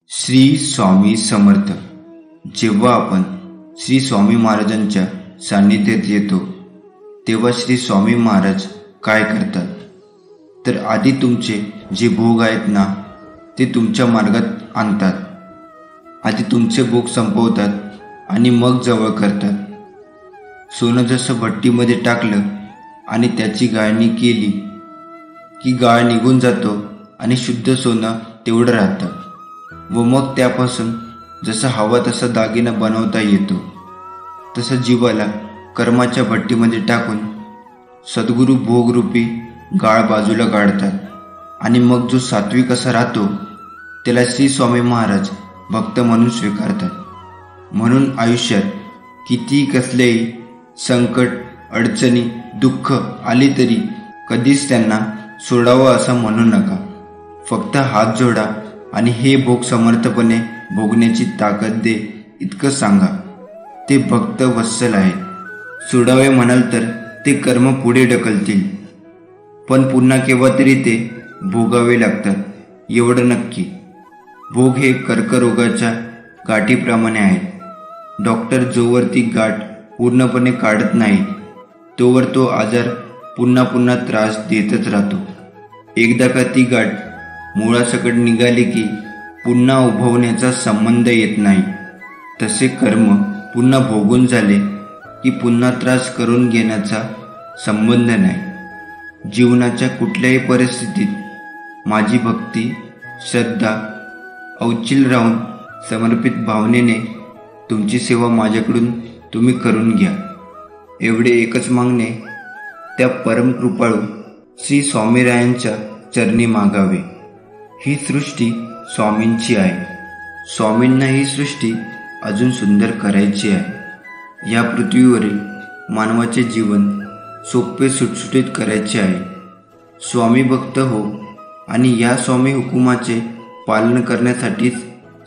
श्री स्वामी समर्थ. जेव्हा आपण श्री स्वामी महाराजांच्या सान्निध्यात येतो तेव्हा श्री स्वामी महाराज काय करतात तर आधी तुमचे जे भोग आहेत ना ते तुमच्या मार्गात आणतात. आधी तुमचे भोग संपवतात आणि मग जवळ करतात. सोनं जसं भट्टीमध्ये टाकलं आणि त्याची गाळणी केली की गाळ निघून जातो आणि शुद्ध सोनं तेवढं राहतं व मग त्यापासून जसा हवा तसा दागिना बनवता येतो. तसं जीवाला कर्माच्या भट्टीमध्ये टाकून सद्गुरू भोगरूपी गाळ बाजूला काढतात आणि मग जो सात्विक असा राहतो त्याला श्री स्वामी महाराज भक्त म्हणून स्वीकारतात. म्हणून आयुष्यात कितीही कसलेही संकट, अडचणी, दुःख आली तरी कधीच त्यांना सोडावं असं म्हणू नका. फक्त हात जोडा आणि हे भोग समर्थपणे भोगण्याची ताकद दे इतकं सांगा. ते भक्त वत्सल आहे. सोडावे म्हणाल तर ते कर्म पुढे ढकलतील, पण पुन्हा केव्हा तरी ते भोगावे लागतात एवढं नक्की. भोग हे कर्करोगाच्या गाठीप्रमाणे आहेत. डॉक्टर जोवर ती गाठ पूर्णपणे काढत नाही तोवर तो आजार पुन्हा पुन्हा त्रास देतच राहतो. एकदा का ती गाठ मुळासकट निघाली की पुन्हा उभवण्याचा संबंध येत नाही. तसे कर्म पुन्हा भोगून झाले की पुन्हा त्रास करून घेण्याचा संबंध नाही. जीवनाच्या कुठल्याही परिस्थितीत माझी भक्ती, श्रद्धा, अवचिल राहून समर्पित भावनेने तुमची सेवा माझ्याकडून तुम्ही करून घ्या. एवढे एकच मागणे त्या परमकृपाळू श्री स्वामीरायांच्या चरणी मागावे. ही सृष्टी स्वामींची आहे. स्वामींना ही सृष्टी अजून सुंदर करायची आहे. या पृथ्वीवरील मानवाचे जीवन सोपे सुटसुटीत करायचे आहे. स्वामी भक्त हो आणि या स्वामी हुकुमाचे पालन करण्यासाठीच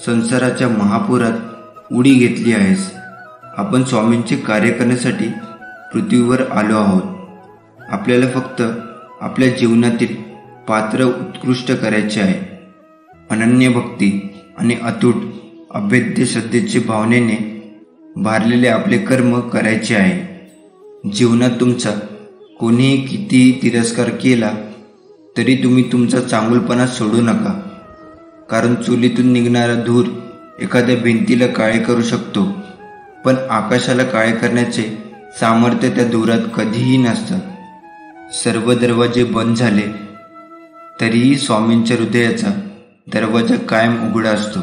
संसाराच्या महापुरात उडी घेतली आहेस. आपण स्वामींचे कार्य करण्यासाठी पृथ्वीवर आलो आहोत. आपल्याला फक्त आपल्या जीवनातील पात्र उत्कृष्ट करायचे आहे. अनन्य भक्ती आणि अतूट अभेद्य श्रद्धेच्या भावनेने भारलेले आपले कर्म करायचे आहे. जीवनात तुमचा कोणीही कितीही तिरस्कार केला तरी तुम्ही तुमचा चांगुलपणा सोडू नका. कारण चुलीतून निघणारा धूर एखाद्या भिंतीला काळे करू शकतो, पण आकाशाला काळे करण्याचे सामर्थ्य त्या धुरात कधीही नसतं. सर्व दरवाजे बंद झाले तरीही स्वामींच्या हृदयाचा दरवाजा कायम उघडा असतो.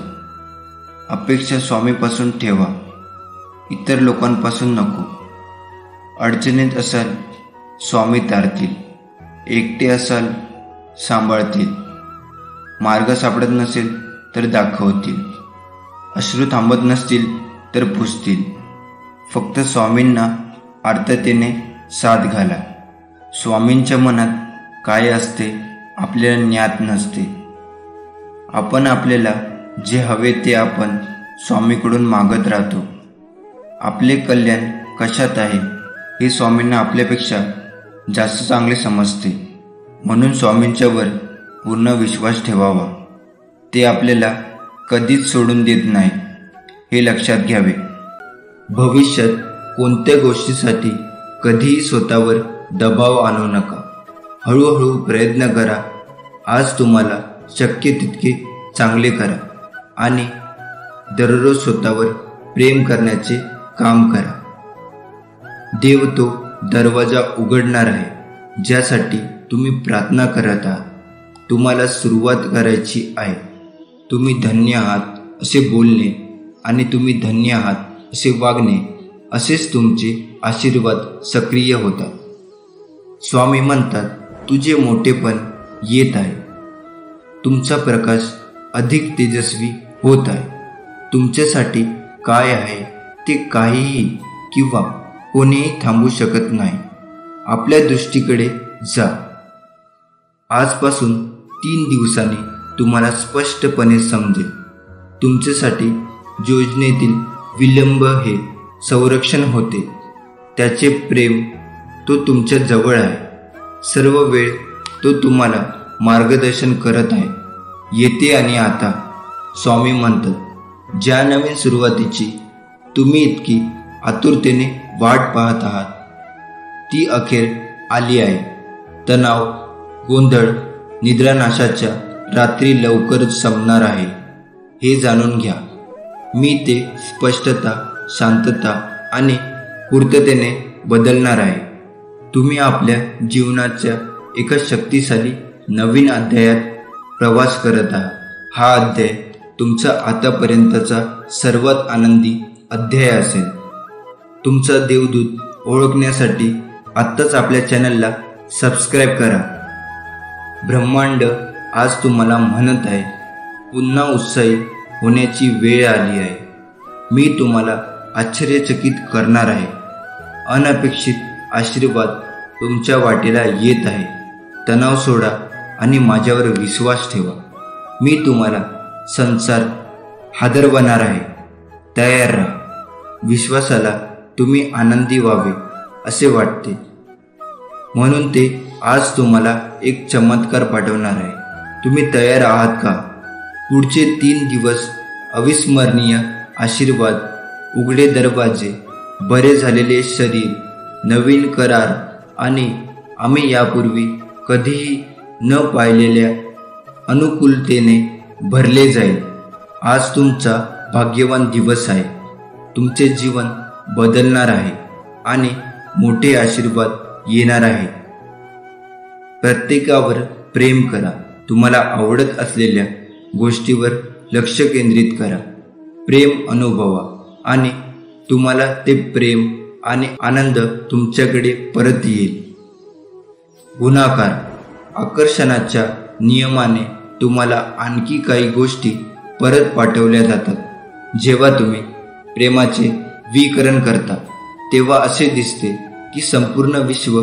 अपेक्षा स्वामीपासून ठेवा, इतर लोकांपासून नको. अडचणीत असाल स्वामी तारतील, एकटे असाल सांभाळतील, मार्ग सापडत नसेल तर दाखवतील, अश्रू थांबत नसतील तर पुसतील. फक्त स्वामींना आर्ततेने साथ घाला. स्वामींच्या मनात काय असते आपल्याला ज्ञात नसते. आपण आपल्याला जे हवे ते आपण स्वामीकडून मागत राहतो. आपले कल्याण कशात आहे हे स्वामींना आपल्यापेक्षा जास्त चांगले समजते. म्हणून स्वामींच्यावर पूर्ण विश्वास ठेवावा. ते आपल्याला कधीच सोडून देत नाही हे लक्षात घ्यावे. भविष्यात कोणत्या गोष्टीसाठी कधीही स्वतःवर दबाव आणू नका. हळूहळू प्रयत्न करा. आज तुम्हाला शक्य तितके चांगले करा आणि दररोज स्वतःवर प्रेम करण्याचे काम करा. देव तो दरवाजा उघडणार आहे ज्यासाठी तुम्ही प्रार्थना करत आहात. तुम्हाला सुरुवात करायची आहे. तुम्ही धन्य आहात असे बोलणे आणि तुम्ही धन्य आहात असे वागणे, असेच तुमचे आशीर्वाद सक्रिय होतात. स्वामी म्हणतात, तुझे मोठेपण येत आहे. तुमचा प्रकाश अधिक तेजस्वी होत आहे. तुमच्यासाठी काय आहे ते काहीही किंवा कोणीही थांबू शकत नाही. आपल्या दृष्टीकडे जा. आजपासून 3 दिवसांनी तुम्हाला स्पष्टपणे समजेल. तुमच्यासाठी योजनेतील विलंब हे संरक्षण होते. त्याचे प्रेम तो तुमच्या जवळ आहे. सर्व वेळ तो तुम्हाला मार्गदर्शन करत आहे. येते आणि आता स्वामी म्हणतात, ज्या नवीन सुरुवातीची तुम्ही इतकी आतुरतेने वाट पाहत आहात ती अखेर आली आहे. तणाव, गोंधळ, निद्रानाशाच्या रात्री लवकरच संपणार आहे हे जाणून घ्या. मी ते स्पष्टता, शांतता आणि पूर्ततेने बदलणार आहे. तुम्ही आपल्या जीवनाच्या एका शक्तिशाली नवीन अध्यायात प्रवास करत आहात. हा अध्याय तुमचा आतापर्यंतचा सर्वात आनंदी अध्याय असेल. तुमचा देवदूत ओळखण्यासाठी आत्ताच आपल्या चॅनलला सबस्क्राईब करा. ब्रह्मांड आज तुम्हाला म्हणत आहे, पुन्हा उत्साही होण्याची वेळ आली आहे. मी तुम्हाला आश्चर्यचकित करणार आहे. अनपेक्षित आशीर्वाद तुमच्या वाटेला येत आहे. तणाव सोडा आणि माझ्यावर विश्वास ठेवा. मी तुम्हाला संसार हादरवणार आहे. तयार राहा. विश्वासाला तुम्ही आनंदी व्हावे असे वाटते म्हणून ते आज तुम्हाला एक चमत्कार पाठवणार आहे. तुम्ही तयार आहात का? पुढचे 3 दिवस अविस्मरणीय आशीर्वाद, उघडे दरवाजे, बरे झालेले शरीर, नवीन करार आणि आम्ही यापूर्वी कधीही न पाहिलेल्या अनुकूलतेने भरले जाईल. आज तुमचा भाग्यवान दिवस आहे. तुमचे जीवन बदलणार आहे आणि मोठे आशीर्वाद येणार आहे. प्रत्येकावर प्रेम करा. तुम्हाला आवडत असलेल्या गोष्टीवर लक्ष केंद्रित करा. प्रेम अनुभवा आणि तुम्हाला ते प्रेम आणि आनंद तुमच्याकडे परत येईल. गुणाकार, आकर्षणाच्या नियमाने तुम्हाला आणखी काही गोष्टी परत पाठवल्या जातात. जेव्हा तुम्ही प्रेमाचे विकरण करता तेव्हा असे दिसते की संपूर्ण विश्व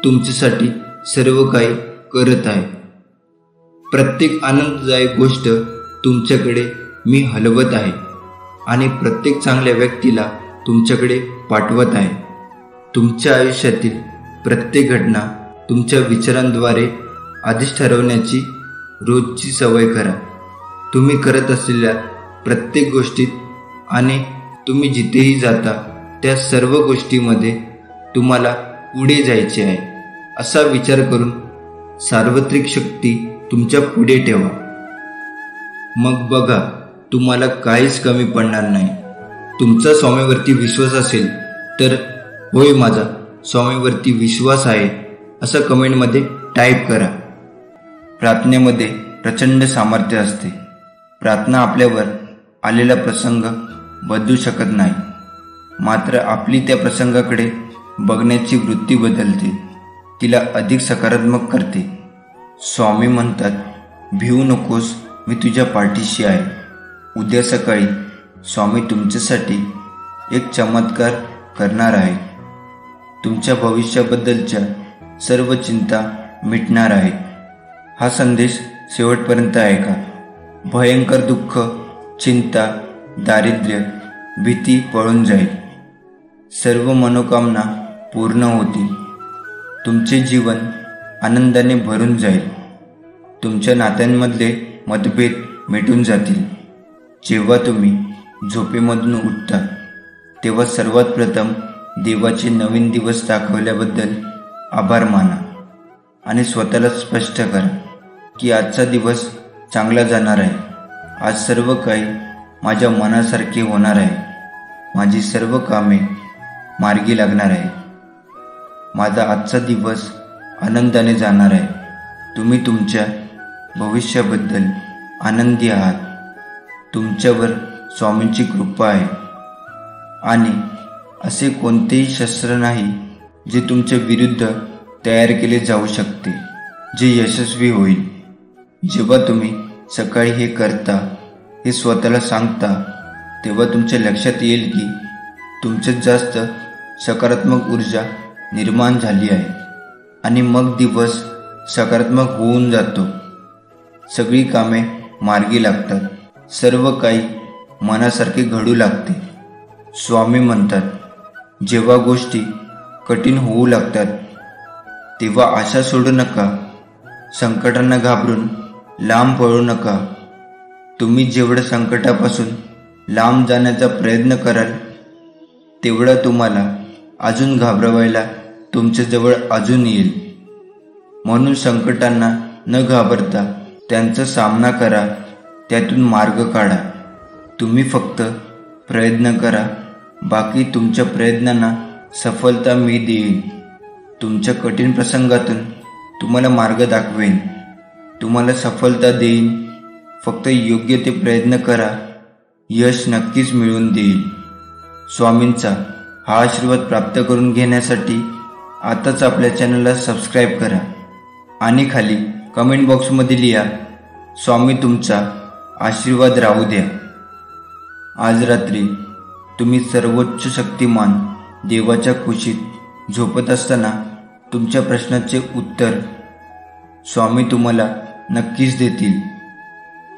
तुमच्यासाठी सर्व काही करत आहे. प्रत्येक आनंददायक गोष्ट तुमच्याकडे मी हलवत आहे आणि प्रत्येक चांगल्या व्यक्तीला तुमच्याकडे पाठवत आहे. तुमच्या आयुष्यातील प्रत्येक घटना तुमच्या विचारांद्वारे आधीच ठरवण्याची रोजची सवय करा. तुम्ही करत असलेल्या प्रत्येक गोष्टीत आणि तुम्ही जिथेही जाता त्या सर्व गोष्टीमध्ये तुम्हाला पुढे जायचे आहे असा विचार करून सार्वत्रिक शक्ती तुमच्या पुढे ठेवा. मग बघा, तुम्हाला काहीच कमी पडणार नाही. तुमचा स्वामीवरती विश्वास असेल तर होय, माझा स्वामीवरती विश्वास आहे असं कमेंटमध्ये टाईप करा. प्रार्थनेमध्ये प्रचंड सामर्थ्य असते. प्रार्थना आपल्यावर आलेला प्रसंग बदलू शकत नाही, मात्र आपली त्या प्रसंगाकडे बघण्याची वृत्ती बदलते, तिला अधिक सकारात्मक करते. स्वामी म्हणतात, भिवू नकोस, मी तुझ्या पाठीशी आहे. उद्या सकाळी स्वामी तुमच्यासाठी एक चमत्कार करणार आहे. तुमच्या भविष्याबद्दलच्या सर्व चिंता मिटणार आहे. हा संदेश शेवटपर्यंत ऐका. भयंकर दुःख, चिंता, दारिद्र्य, भीती पळून जाईल. सर्व मनोकामना पूर्ण होतील. तुमचे जीवन आनंदाने भरून जाईल. तुमच्या नात्यांमधले मतभेद मिटून जातील. जेव्हा तुम्ही झोपेमधून उठता तेव्हा सर्वात प्रथम देवाचे नवीन दिवस दाखवल्याबद्दल आभार माना आणि स्वतःला स्पष्ट करा की आजचा दिवस चांगला जाणार आहे. आज सर्व काही माझ्या मनासारखे होणार आहे. माझी सर्व कामे मार्गी लागणार आहे. माझा आजचा दिवस आनंदाने जाणार आहे. तुम्ही तुमच्या भविष्याबद्दल आनंदी आहात. तुमच्यावर स्वामींची कृपा आहे आणि असे कोणतेही शस्त्र नाही जे तुमच्या विरुद्ध तयार केले जाऊ शकते जे यशस्वी होईल. जेव्हा तुम्ही सकाळी हे करता, हे स्वतःला सांगता, तेव्हा तुमच्या लक्षात येईल की तुमच्यात जास्त सकारात्मक ऊर्जा निर्माण झाली आहे आणि मग दिवस सकारात्मक होऊन जातो. सगळी कामे मार्गी लागतात. सर्व काही मनासारखे घडू लागते. स्वामी म्हणतात, जेव्हा गोष्टी कठीण होऊ लागतात तेव्हा आशा सोडू नका. संकटांना घाबरून लांब पळू नका. तुम्ही जेवढं संकटापासून लांब जाण्याचा प्रयत्न कराल तेवढं तुम्हाला अजून घाबरवायला तुमच्याजवळ अजून येईल. म्हणून संकटांना न घाबरता त्यांचा सामना करा, त्यातून मार्ग काढा. तुम्ही फक्त प्रयत्न करा, बाकी तुमच्या प्रयत्नांना सफलता मी देईन. तुमच्या कठीण प्रसंगातून तुम्हाला मार्ग दाखवेन, तुम्हाला सफलता देईन. फक्त योग्य ते प्रयत्न करा, यश नक्कीच मिळवून देईल. स्वामींचा हा आशीर्वाद प्राप्त करून घेण्यासाठी आताच आपल्या चॅनलला सबस्क्राईब करा आणि खाली कमेंट बॉक्समध्ये लिहा, स्वामी तुमचा आशीर्वाद राहू द्या. आज रात्री तुम्ही सर्वोच्च शक्तिमान देवाच्या कुशीत झोपत असताना तुमच्या प्रश्नाचे उत्तर स्वामी तुम्हाला नक्कीच देतील.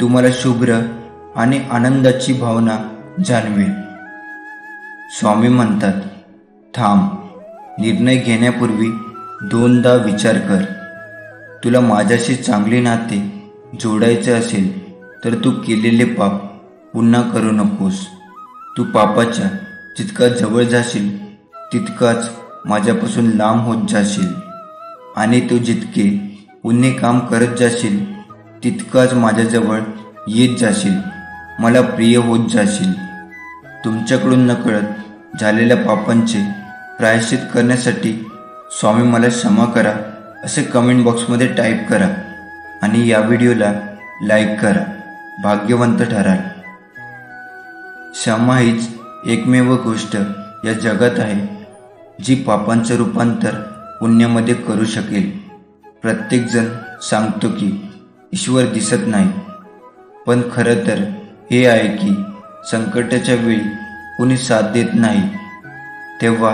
तुम्हाला शुभ्र आणि आनंदाची भावना जाणवेल. स्वामी म्हणतात, थांब, निर्णय घेण्यापूर्वी दोनदा विचार कर. तुला माझ्याशी चांगले नाते जोडायचे असेल तर तू केलेले पाप पुन्हा करू नकोस. तू पापाच्या जितका जवळ जाशील तितकाच माझ्यापासून लांब होत जाशील आणि तू जितके पुण्य काम करत जाशील तितकाच माझ्याजवळ येत जाशील, मला प्रिय होत जाशील. तुमच्याकडून नकळत झालेल्या पापांचे प्रायश्चित करण्यासाठी स्वामी मला क्षमा करा असे कमेंट बॉक्समध्ये टाईप करा आणि या व्हिडिओला लाईक करा. भाग्यवंत ठराल. क्षमा हीच एकमेव गोष्ट या जगात आहे जी पापांचं रूपांतर पुण्यामध्ये करू शकेल. प्रत्येकजण सांगतो की ईश्वर दिसत नाही, पण खरं तर हे आहे की संकटाच्या वेळी कोणी साथ देत नाही तेव्हा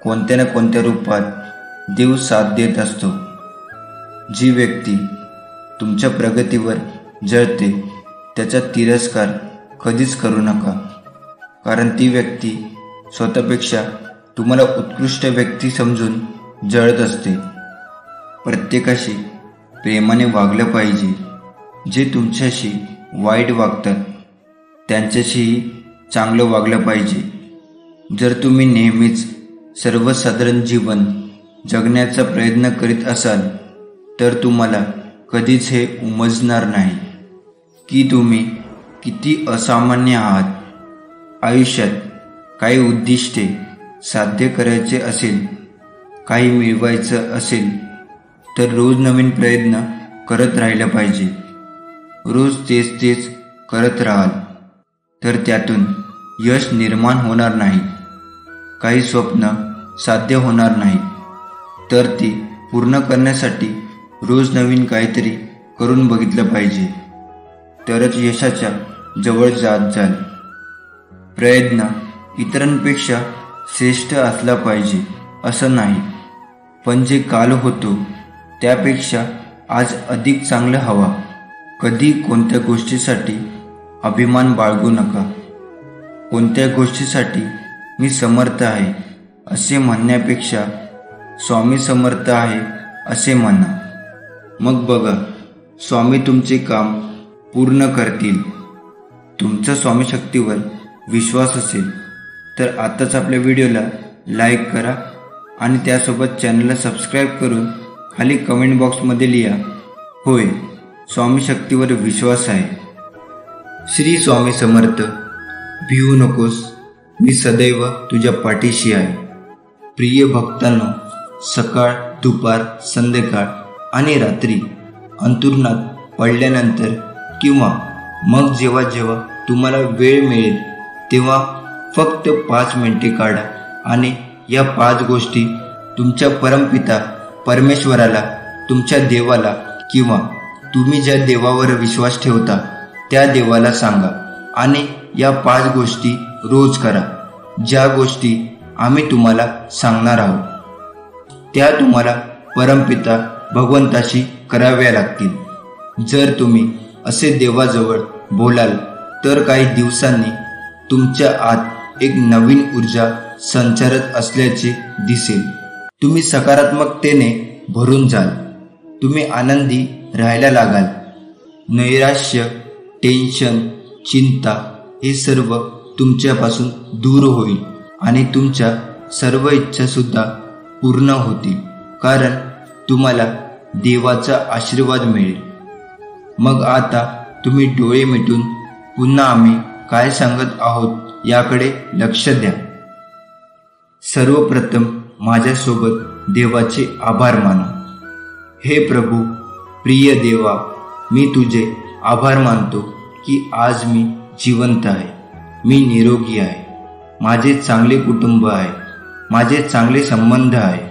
कोणत्या ना कोणत्या रूपात देव साथ देत असतो. जी व्यक्ती तुमच्या प्रगतीवर जळते त्याचा तिरस्कार कधीच करू नका, कारण ती व्यक्ती स्वतःपेक्षा तुम्हाला उत्कृष्ट व्यक्ती समजून जळत असते. प्रत्येकाशी प्रेमाने वागलं पाहिजे. जे तुमच्याशी वाईट वागतात त्यांच्याशीही चांगलं वागलं पाहिजे. जर तुम्ही नेहमीच सर्वसाधारण जीवन जगण्याचा प्रयत्न करीत असाल तर तुम्हाला कधीच हे उमजणार नाही की तुम्ही किती असामान्य आहात. आयुष्यात काही उद्दिष्टे साध्य करायचे असेल, काही मिळवायचं असेल तर रोज नवीन प्रयत्न करत राहिला पाहिजे. रोज तेच करत राहाल तर त्यातून यश निर्माण होणार नाही. काही स्वप्न साध्य होणार नाही तर ती पूर्ण करण्यासाठी रोज नवीन काहीतरी करून बघितलं पाहिजे, तरच यशाच्या जवळ जात जाल. प्रयत्न इतरांपेक्षा श्रेष्ठ असला पाहिजे असं नाही, पण जे काल होतो त्यापेक्षा आज अधिक चांगलं हवा. कधी कोणत्या गोष्टीसाठी अभिमान बाळगू नका. कोणत्या गोष्टीसाठी मी समर्थ आहे असे म्हणण्यापेक्षा स्वामी समर्थ आहे असे म्हणा. मग बघा, स्वामी तुमचे काम पूर्ण करतील. तुमचा स्वामी शक्तीवर विश्वास असेल तर आताच आपल्या व्हिडिओला लाईक करा आणि त्यासोबत चॅनलला सबस्क्राईब करून खाली कमेंट बॉक्समध्ये लिहा, होय, स्वामी शक्तीवर विश्वास आहे. श्री स्वामी समर्थ. भिवू नकोस, मी सदैव तुझ्या पाठीशी आहे. प्रिय भक्तांनो, सकाळ, दुपार, संध्याकाळ आणि रात्री अंथरुणात पडल्यानंतर किंवा मग जेव्हा तुम्हाला वेळ मिळेल तेव्हा फक्त 5 मिनिटे काढा आणि या 5 गोष्टी तुमच्या परमपिता परमेश्वराला, तुमच्या देवाला किंवा तुम्ही ज्या देवावर विश्वास ठेवता त्या देवाला सांगा आणि या 5 गोष्टी रोज करा. ज्या गोष्टी आम्ही तुम्हाला सांगणार आहोत त्या तुम्हाला परमपिता भगवंताशी कराव्या लागतील. जर तुम्ही असे देवाजवळ बोलाल तर काही दिवसांनी तुमच्या आत एक नवीन ऊर्जा संचारत असल्याचे दिसेल. तुम्ही सकारात्मकतेने भरून जाल. तुम्ही आनंदी राहायला लागाल. नैराश्य टेन्शन, चिंता हे सर्व तुमच्यापासून दूर होईल आणि तुमच्या सर्व इच्छासुद्धा पूर्ण होतील, कारण तुम्हाला देवाचा आशीर्वाद मिळेल. मग आता तुम्ही डोळे मिटून पुन्हा आम्ही काय सांगत आहोत याकडे लक्ष द्या. सर्वप्रथम माझ्यासोबत देवाचे आभार माना. हे प्रभू, प्रिय देवा, मी तुझे आभार मानतो की आज मी जिवंत आहे, मी निरोगी आहे, माझे चांगले कुटुंब आहे, माझे चांगले संबंध आहे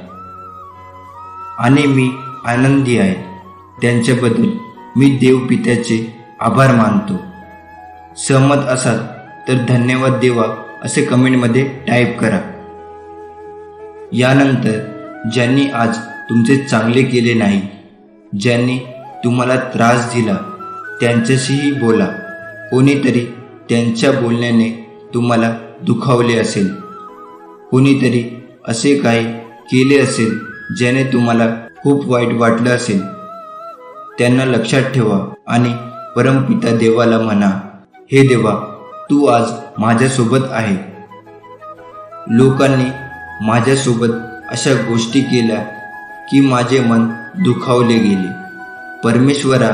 आणि मी आनंदी आहे. त्यांच्याबद्दल मी देवपित्याचे आभार मानतो. सहमत असाल तर धन्यवाद देवा असे कमेंटमध्ये टाईप करा. यानंतर ज्यांनी आज तुमचे चांगले केले नाही, ज्यांनी तुम्हाला त्रास दिला, त्यांच्याशीही बोला. कोणीतरी त्यांच्या बोलण्याने तुम्हाला दुखावले असेल, कोणीतरी असे काही केले असेल ज्याने तुम्हाला खूप वाईट वाटलं असेल. त्यांना लक्षात ठेवा आणि परमपिता देवाला म्हणा, हे देवा, तू आज माझ्यासोबत आहे. लोकांनी माझ्यासोबत अशा गोष्टी केल्या की माझे मन दुखावले गेले. परमेश्वरा,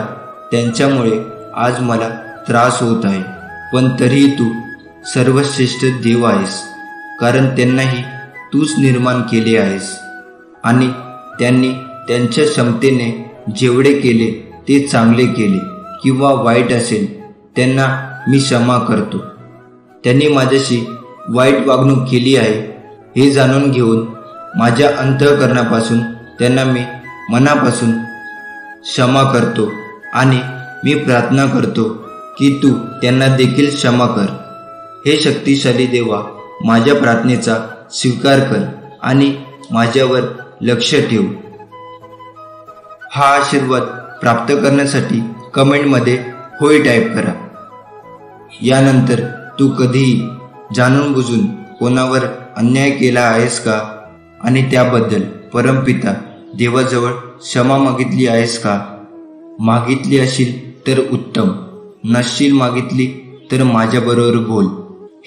त्यांच्यामुळे आज मला त्रास होत आहे, पण तरीही तू सर्वश्रेष्ठ देव आहेस, कारण त्यांनाही तूच निर्माण केले आहेस आणि त्यांनी त्यांच्या क्षमतेने जेवढे केले ते चांगले केले किंवा वाईट असेल त्यांना मी क्षमा करतो. त्यांनी माझ्याशी वाईट वागणूक केली आहे हे जाणून घेऊन माझ्या अंतःकरणापासून त्यांना मी मनापासून क्षमा करतो आणि मी प्रार्थना करतो की तू त्यांना देखील क्षमा कर. हे शक्तिशाली देवा, माझ्या प्रार्थनेचा स्वीकार कर आणि माझ्यावर लक्ष ठेव. हा आशीर्वाद प्राप्त करण्यासाठी कमेंटमध्ये होय टाईप करा. यानंतर तू कधीही जाणून बुजून कोणावर अन्याय केला आहेस का आणि त्याबद्दल परमपिता देवाजवळ क्षमा मागितली आहेस का? मागितली असेल तर उत्तम, नसशील मागितली तर माझ्याबरोबर बोल.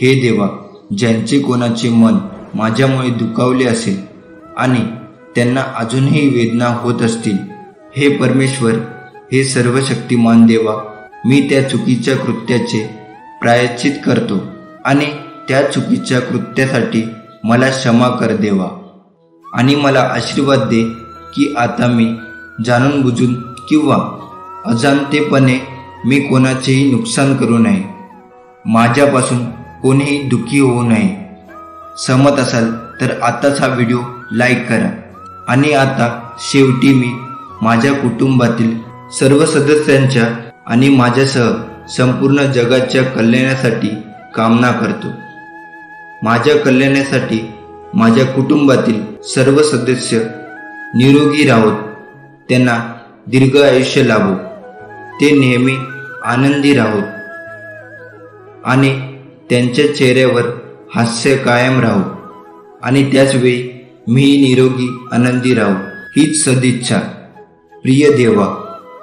हे देवा, ज्यांचे कोणाचे मन माझ्यामुळे दुखावले असेल आणि त्यांना अजूनही वेदना होत असतील, हे परमेश्वर, हे सर्वशक्तिमान देवा, मी त्या चुकीच्या कृत्याचे प्रायश्चित करतो आणि त्या चुकीच्या कृत्यासाठी मला क्षमा कर देवा. आणि मला आशीर्वाद दे की आता मी जाणून बुजून किंवा अजाणतेपणे मी कोणाचेही नुकसान करू नये, माझ्यापासून कोणीही दुःखी होऊ नये. सहमत असाल तर आताच हा व्हिडिओ लाईक करा. आणि आता शेवटी मी माझ्या कुटुंबातील सर्व सदस्यांच्या आणि माझ्यासह संपूर्ण जगाच्या कल्याणासाठी कामना करतो. माझ्या कल्याणासाठी माझ्या कुटुंबातील सर्व सदस्य निरोगी राहोत, त्यांना दीर्घ आयुष्य लाभो, ते नेहमी आनंदी राहोत आणि त्यांच्या चेहऱ्यावर हास्य कायम राहो आणि त्याचवेळी मी निरोगी आनंदी राहो, हीच सदिच्छा. प्रिय देवा,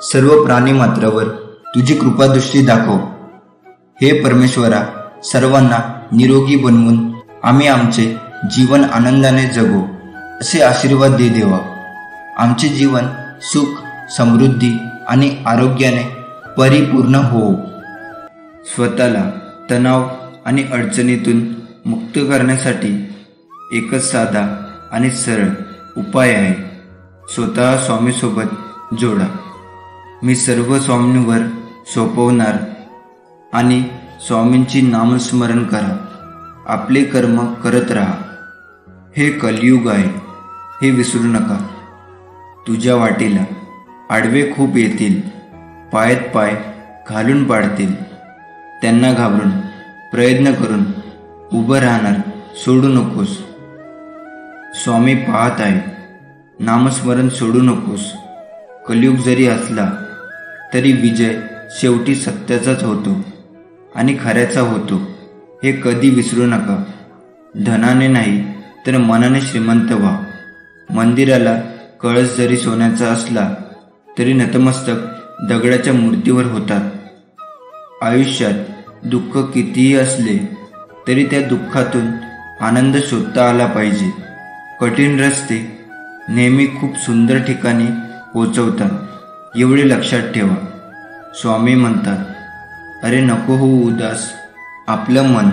सर्व प्राणीमात्रावर तुझी कृपादृष्टी दाखव. हे परमेश्वरा, सर्वांना निरोगी बनवून आम्ही आमचे जीवन आनंदाने जगू असे आशीर्वाद दे देवा. आमचे जीवन सुख, समृद्धी आणि आरोग्याने परिपूर्ण हो. स्वतःला तणाव आणि अडचणीतून मुक्त करण्यासाठी एकच साधा आणि सरळ उपाय आहे. स्वतः स्वामीसोबत जोडा. मी सर्व स्वामींवर सोपवणार आणि स्वामींची नामस्मरण करा. आपले कर्म करत राहा. हे कलियुग आहे, हे विसरू नका. तुझ्या वाटेला आडवे खूप येतील, पायात पाय घालून पाडतील. त्यांना घाबरून प्रयत्न करून उभं राहणार सोडू नकोस. स्वामी पाहत आहे. नामस्मरण सोडू नकोस. कलियुग जरी असला तरी विजय शेवटी सत्याचाच होतो आणि खऱ्याचा होतो, हे कधी विसरू नका. धनाने नाही तर मनाने श्रीमंत व्हा. मंदिराला कळस जरी सोन्याचा असला तरी नतमस्तक दगडाच्या मूर्तीवर होतात. आयुष्यात दुःख कितीही असले तरी त्या दुःखातून आनंद शोधता आला पाहिजे. कठीण रस्ते नेहमी खूप सुंदर ठिकाणी पोचवतात एवढे लक्षात ठेवा. स्वामी म्हणतात, अरे नको होऊ उदास. आपलं मन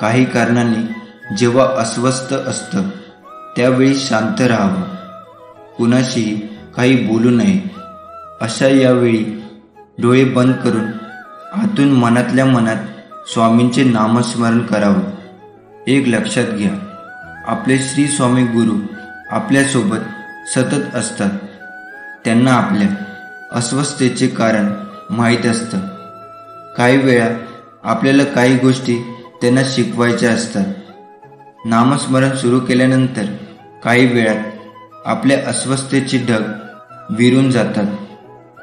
काही कारणाने जेव्हा अस्वस्थ असतं त्यावेळी शांत राहावं, कुणाशीही काही बोलू नये. अशा यावेळी डोळे बंद करून आतून मनातल्या मनात स्वामींचे नामस्मरण करावं. एक लक्षात घ्या, आपले श्री स्वामी गुरु आपल्यासोबत सतत असतात. त्यांना आपल्या अस्वस्थतेचे कारण माहीत असतं. काही वेळा आपल्याला काही गोष्टी त्यांना शिकवायच्या असतात. नामस्मरण सुरू केल्यानंतर काही वेळात आपल्या अस्वस्थतेचे ढग विरून जातात.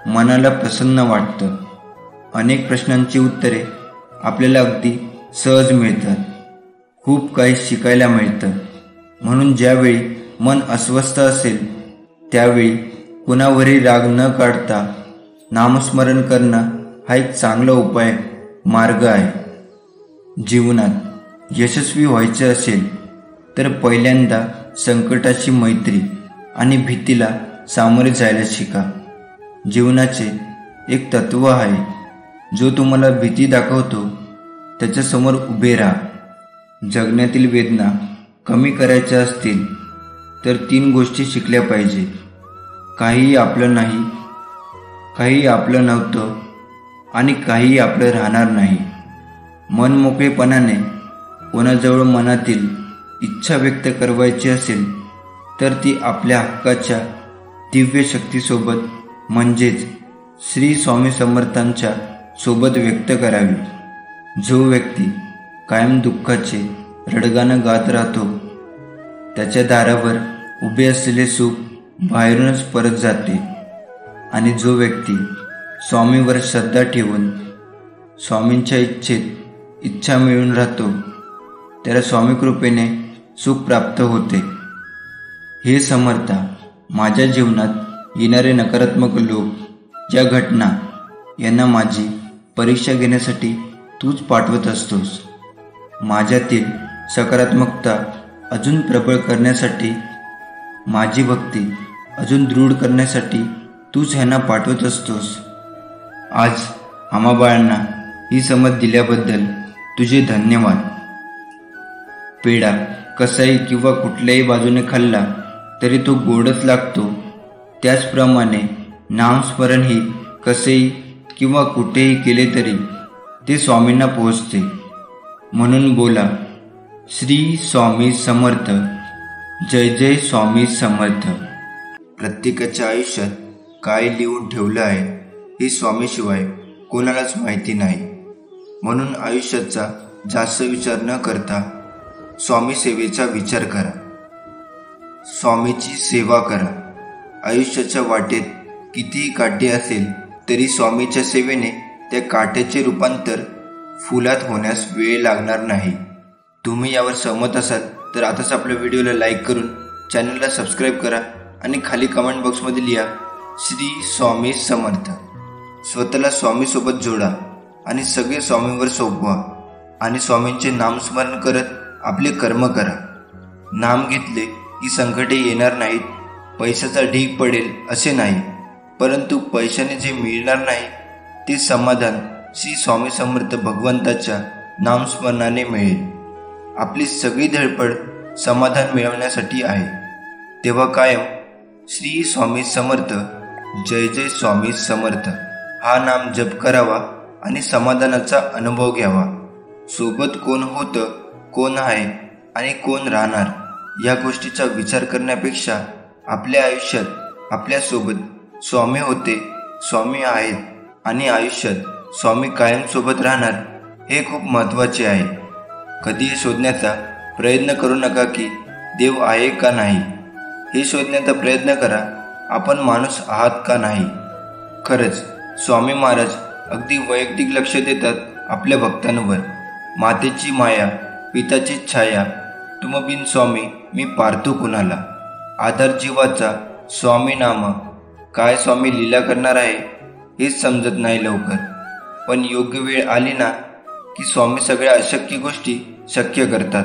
मनाला प्रसन्न वाटतं. अनेक प्रश्नांची उत्तरे आपल्याला अगदी सहज मिळतात. खूप काही शिकायला मिळतं. म्हणून ज्यावेळी मन अस्वस्थ असेल त्यावेळी कुणावरही राग न काढता नामस्मरण करणं हा एक चांगला मार्ग आहे. जीवनात यशस्वी व्हायचे असेल तर पहिल्यांदा संकटाची मैत्री आणि भीतीला सामोरे जायला शिका. जीवनाचे एक तत्व आहे, जो तुम्हाला भीती दाखवतो त्याच्यासमोर उभे राहा. जगण्यातील वेदना कमी करायच्या असतील तर 3 गोष्टी शिकल्या पाहिजे. काहीही आपलं नाही, काही आपलं नव्हतं आणि काही आपलं राहणार नाही. मनमोकळेपणाने कोणाजवळ मनातील इच्छा व्यक्त करायची असेल तर ती आपल्या हक्काच्या दिव्य शक्तीसोबत म्हणजेच श्री स्वामी समर्थांच्या सोबत व्यक्त करावी. जो व्यक्ती कायम दुःखाचे रडगाणं गात राहतो त्याच्या दारावर उभे असलेले सुख बाहेरूनच परत जाते. आणि जो व्यक्ती स्वामीवर श्रद्धा ठेवून स्वामींच्या इच्छा मिळून राहतो त्याला स्वामी कृपेने सुख प्राप्त होते. हे समर्था, माझ्या जीवनात येणारे नकारात्मक लोक या घटना यांना माझी परीक्षा घेण्यासाठी तूच पाठवत असतोस. माझ्यातील सकारात्मकता अजून प्रबळ करण्यासाठी, माझी भक्ती अजून दृढ करण्यासाठी तूच ह्यांना पाठवत असतोस. आज आम्हा बाळांना ही समज दिल्याबद्दल तुझे धन्यवाद. पेढा कसाही किंवा कुठल्याही बाजूने खाल्ला तरी तो गोडच लागतो. त्याचप्रमाणे नामस्मरण ही कसेही किंवा कुठेही केले तरी ते स्वामींना पोहोचते. म्हणून बोला, श्री स्वामी समर्थ. जय जय स्वामी समर्थ. प्रत्येकाच्या आयुष्यात काय लिहून ठेवलं आहे हे स्वामीशिवाय कोणालाच माहिती नाही. म्हणून आयुष्याचा जास्त विचार न करता स्वामी सेवेचा विचार करा. स्वामीची सेवा करा. आयुष्याच्या वाटेत कितीही काटे असेल तरी स्वामीच्या सेवेने त्या काट्याचे रूपांतर फुलात होण्यास वेळ लागणार नाही. तुम्ही यावर सहमत असाल तर आताच आपल्या व्हिडिओला लाईक करून चॅनलला सबस्क्राईब करा आणि खाली कमेंट बॉक्समध्ये लिहा, श्री स्वामी समर्थ. स्वतःला स्वामीसोबत जोडा आणि सगळे स्वामींवर सोपवा आणि स्वामींचे नामस्मरण करत आपले कर्म करा. नाम घेतले की संकटे येणार नाहीत, पैशाचा ढीग पडेल असे नाही, परंतु पैशाने जे मिळणार नाही ते समाधान श्री स्वामी समर्थ भगवंताच्या नामस्मरणाने मिळेल. आपली सगळी धडपड समाधान मिळवण्यासाठी आहे. तेव्हा कायम श्री स्वामी समर्थ, जय जय स्वामी समर्थ हा नाम जप करावा आणि समाधानाचा अनुभव घ्यावा. सोबत कोण होतं, कोण आहे आणि कोण राहणार या गोष्टीचा विचार करण्यापेक्षा आपल्या आयुष्यात आपल्यासोबत स्वामी होते, स्वामी आहेत आणि आयुष्यात स्वामी कायम सोबत राहणार हे खूप महत्त्वाचे आहे. कधीही शोधण्याचा प्रयत्न करू नका की देव आहे का नाही. हे शोधण्याचा प्रयत्न करा आपण माणूस आहात का नाही. खरंच स्वामी महाराज अगदी वैयक्तिक लक्ष देतात आपल्या भक्तांवर. मातेची माया, पिताची छाया, तुम बिन स्वामी मी पारतो कुणाला. आधार जीवाचा स्वामी नाम. काय स्वामी लीला करणार आहे हेच समजत नाही लवकर, पण योग्य वेळ आली ना की स्वामी सगळ्या अशक्य गोष्टी शक्य करतात.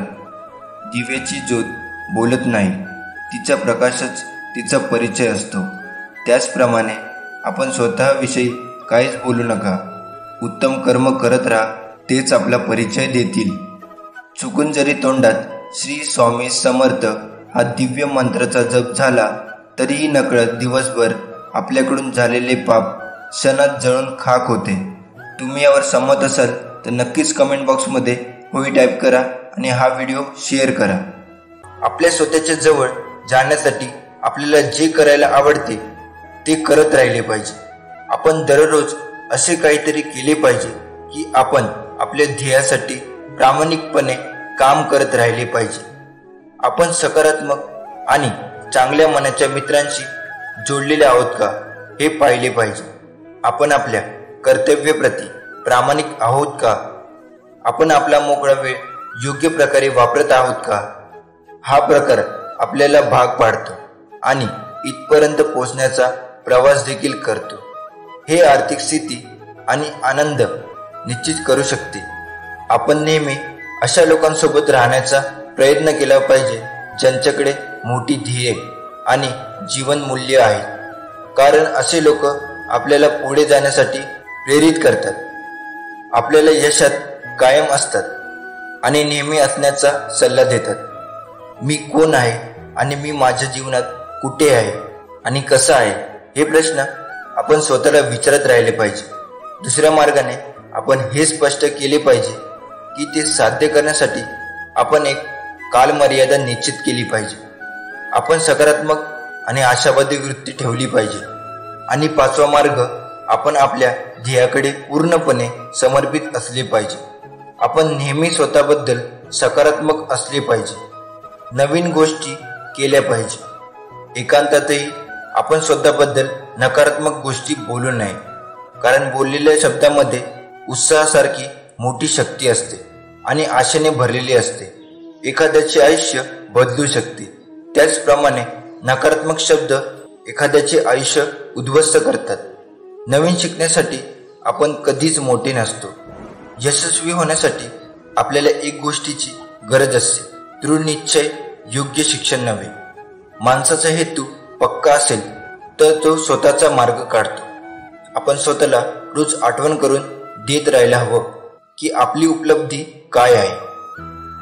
दिव्याची ज्योत बोलत नाही, तिचा प्रकाशच तिचा परिचय असतो. त्याचप्रमाणे आपण स्वतःविषयी काहीच बोलू नका. उत्तम कर्म करत राहा, तेच आपला परिचय देतील. चुकून जरी तोंडात श्री स्वामी समर्थ हा दिव्य मंत्राचा जप झाला तरीही नकळत दिवसभर आपल्याकडून झालेले पाप क्षणात जळून खाक होते. तुम्ही यावर सहमत असाल तर नक्कीच कमेंट बॉक्समध्ये होय टाईप करा आणि हा व्हिडिओ शेअर करा. आपल्या स्वतःच्या जवळ जाण्यासाठी आपल्याला जे करायला आवडते ते करत राहिले पाहिजे. आपण दररोज असे काहीतरी केले पाहिजे की आपण आपल्या ध्येयासाठी प्रामाणिकपणे काम करत राहिले पाहिजे. आपण सकारात्मक आणि चांगल्या मनाच्या मित्रांशी जोडलेले आहोत का हे पाहिले पाहिजे. आपण आपल्या कर्तव्याप्रती प्रामाणिक आहोत का? आपण आपला मोकळा वेळ योग्य प्रकारे वापरत आहोत का? हा प्रकार आपल्याला भाग पाडतो आणि इथपर्यंत पोहोचण्याचा प्रवास देखील करतो. हे आर्थिक स्थिती आणि आनंद निश्चित करू शकते. आपण नेहमी अशा लोकांसोबत राहण्याचा प्रयत्न केला पाहिजे ज्यांच्याकडे मोठी ध्येय आणि जीवन मूल्य आहे, कारण असे लोक आपल्याला पुढे जाण्यासाठी प्रेरित करतात, आपल्याला यशात कायम असतात आणि नेहमी असण्याचा सल्ला देतात. मी कोण आहे आणि मी माझ्या जीवनात कुठे आहे आणि कसा आहे हे प्रश्न आपण स्वतःला विचारत राहिले पाहिजे. दुसऱ्या मार्गाने आपण हे स्पष्ट केले पाहिजे की ते साध्य करण्यासाठी आपण एक कालमर्यादा निश्चित केली पाहिजे. आपण सकारात्मक आणि आशावादी वृत्ती ठेवली पाहिजे. आणि पाचवा मार्ग, आपण आपल्या ध्येयाकडे पूर्णपणे समर्पित असले पाहिजे. आपण नेहमी स्वतःबद्दल सकारात्मक असले पाहिजे, नवीन गोष्टी केल्या पाहिजे. एकांतातही आपण स्वतःबद्दल नकारात्मक गोष्टी बोलू नये, कारण बोललेल्या शब्दामध्ये उत्साहासारखी मोठी शक्ती असते आणि आशेने भरलेली असते. एखाद्याचे आयुष्य बदलू शकते. त्याचप्रमाणे नकारात्मक शब्द एखाद्याचे आयुष्य उद्ध्वस्त करतात. नवीन शिकण्यासाठी आपण कधीच मोठे नसतो. यशस्वी होण्यासाठी आपल्याला एक गोष्टीची गरज असते, दृढ निश्चय, योग्य शिक्षण नव्हे. माणसाचा हेतू पक्का असेल तर तो स्वतःचा मार्ग काढतो. आपण स्वतःला रोज आठवण करून देत राहायला हवं की आपली उपलब्धी काय आहे.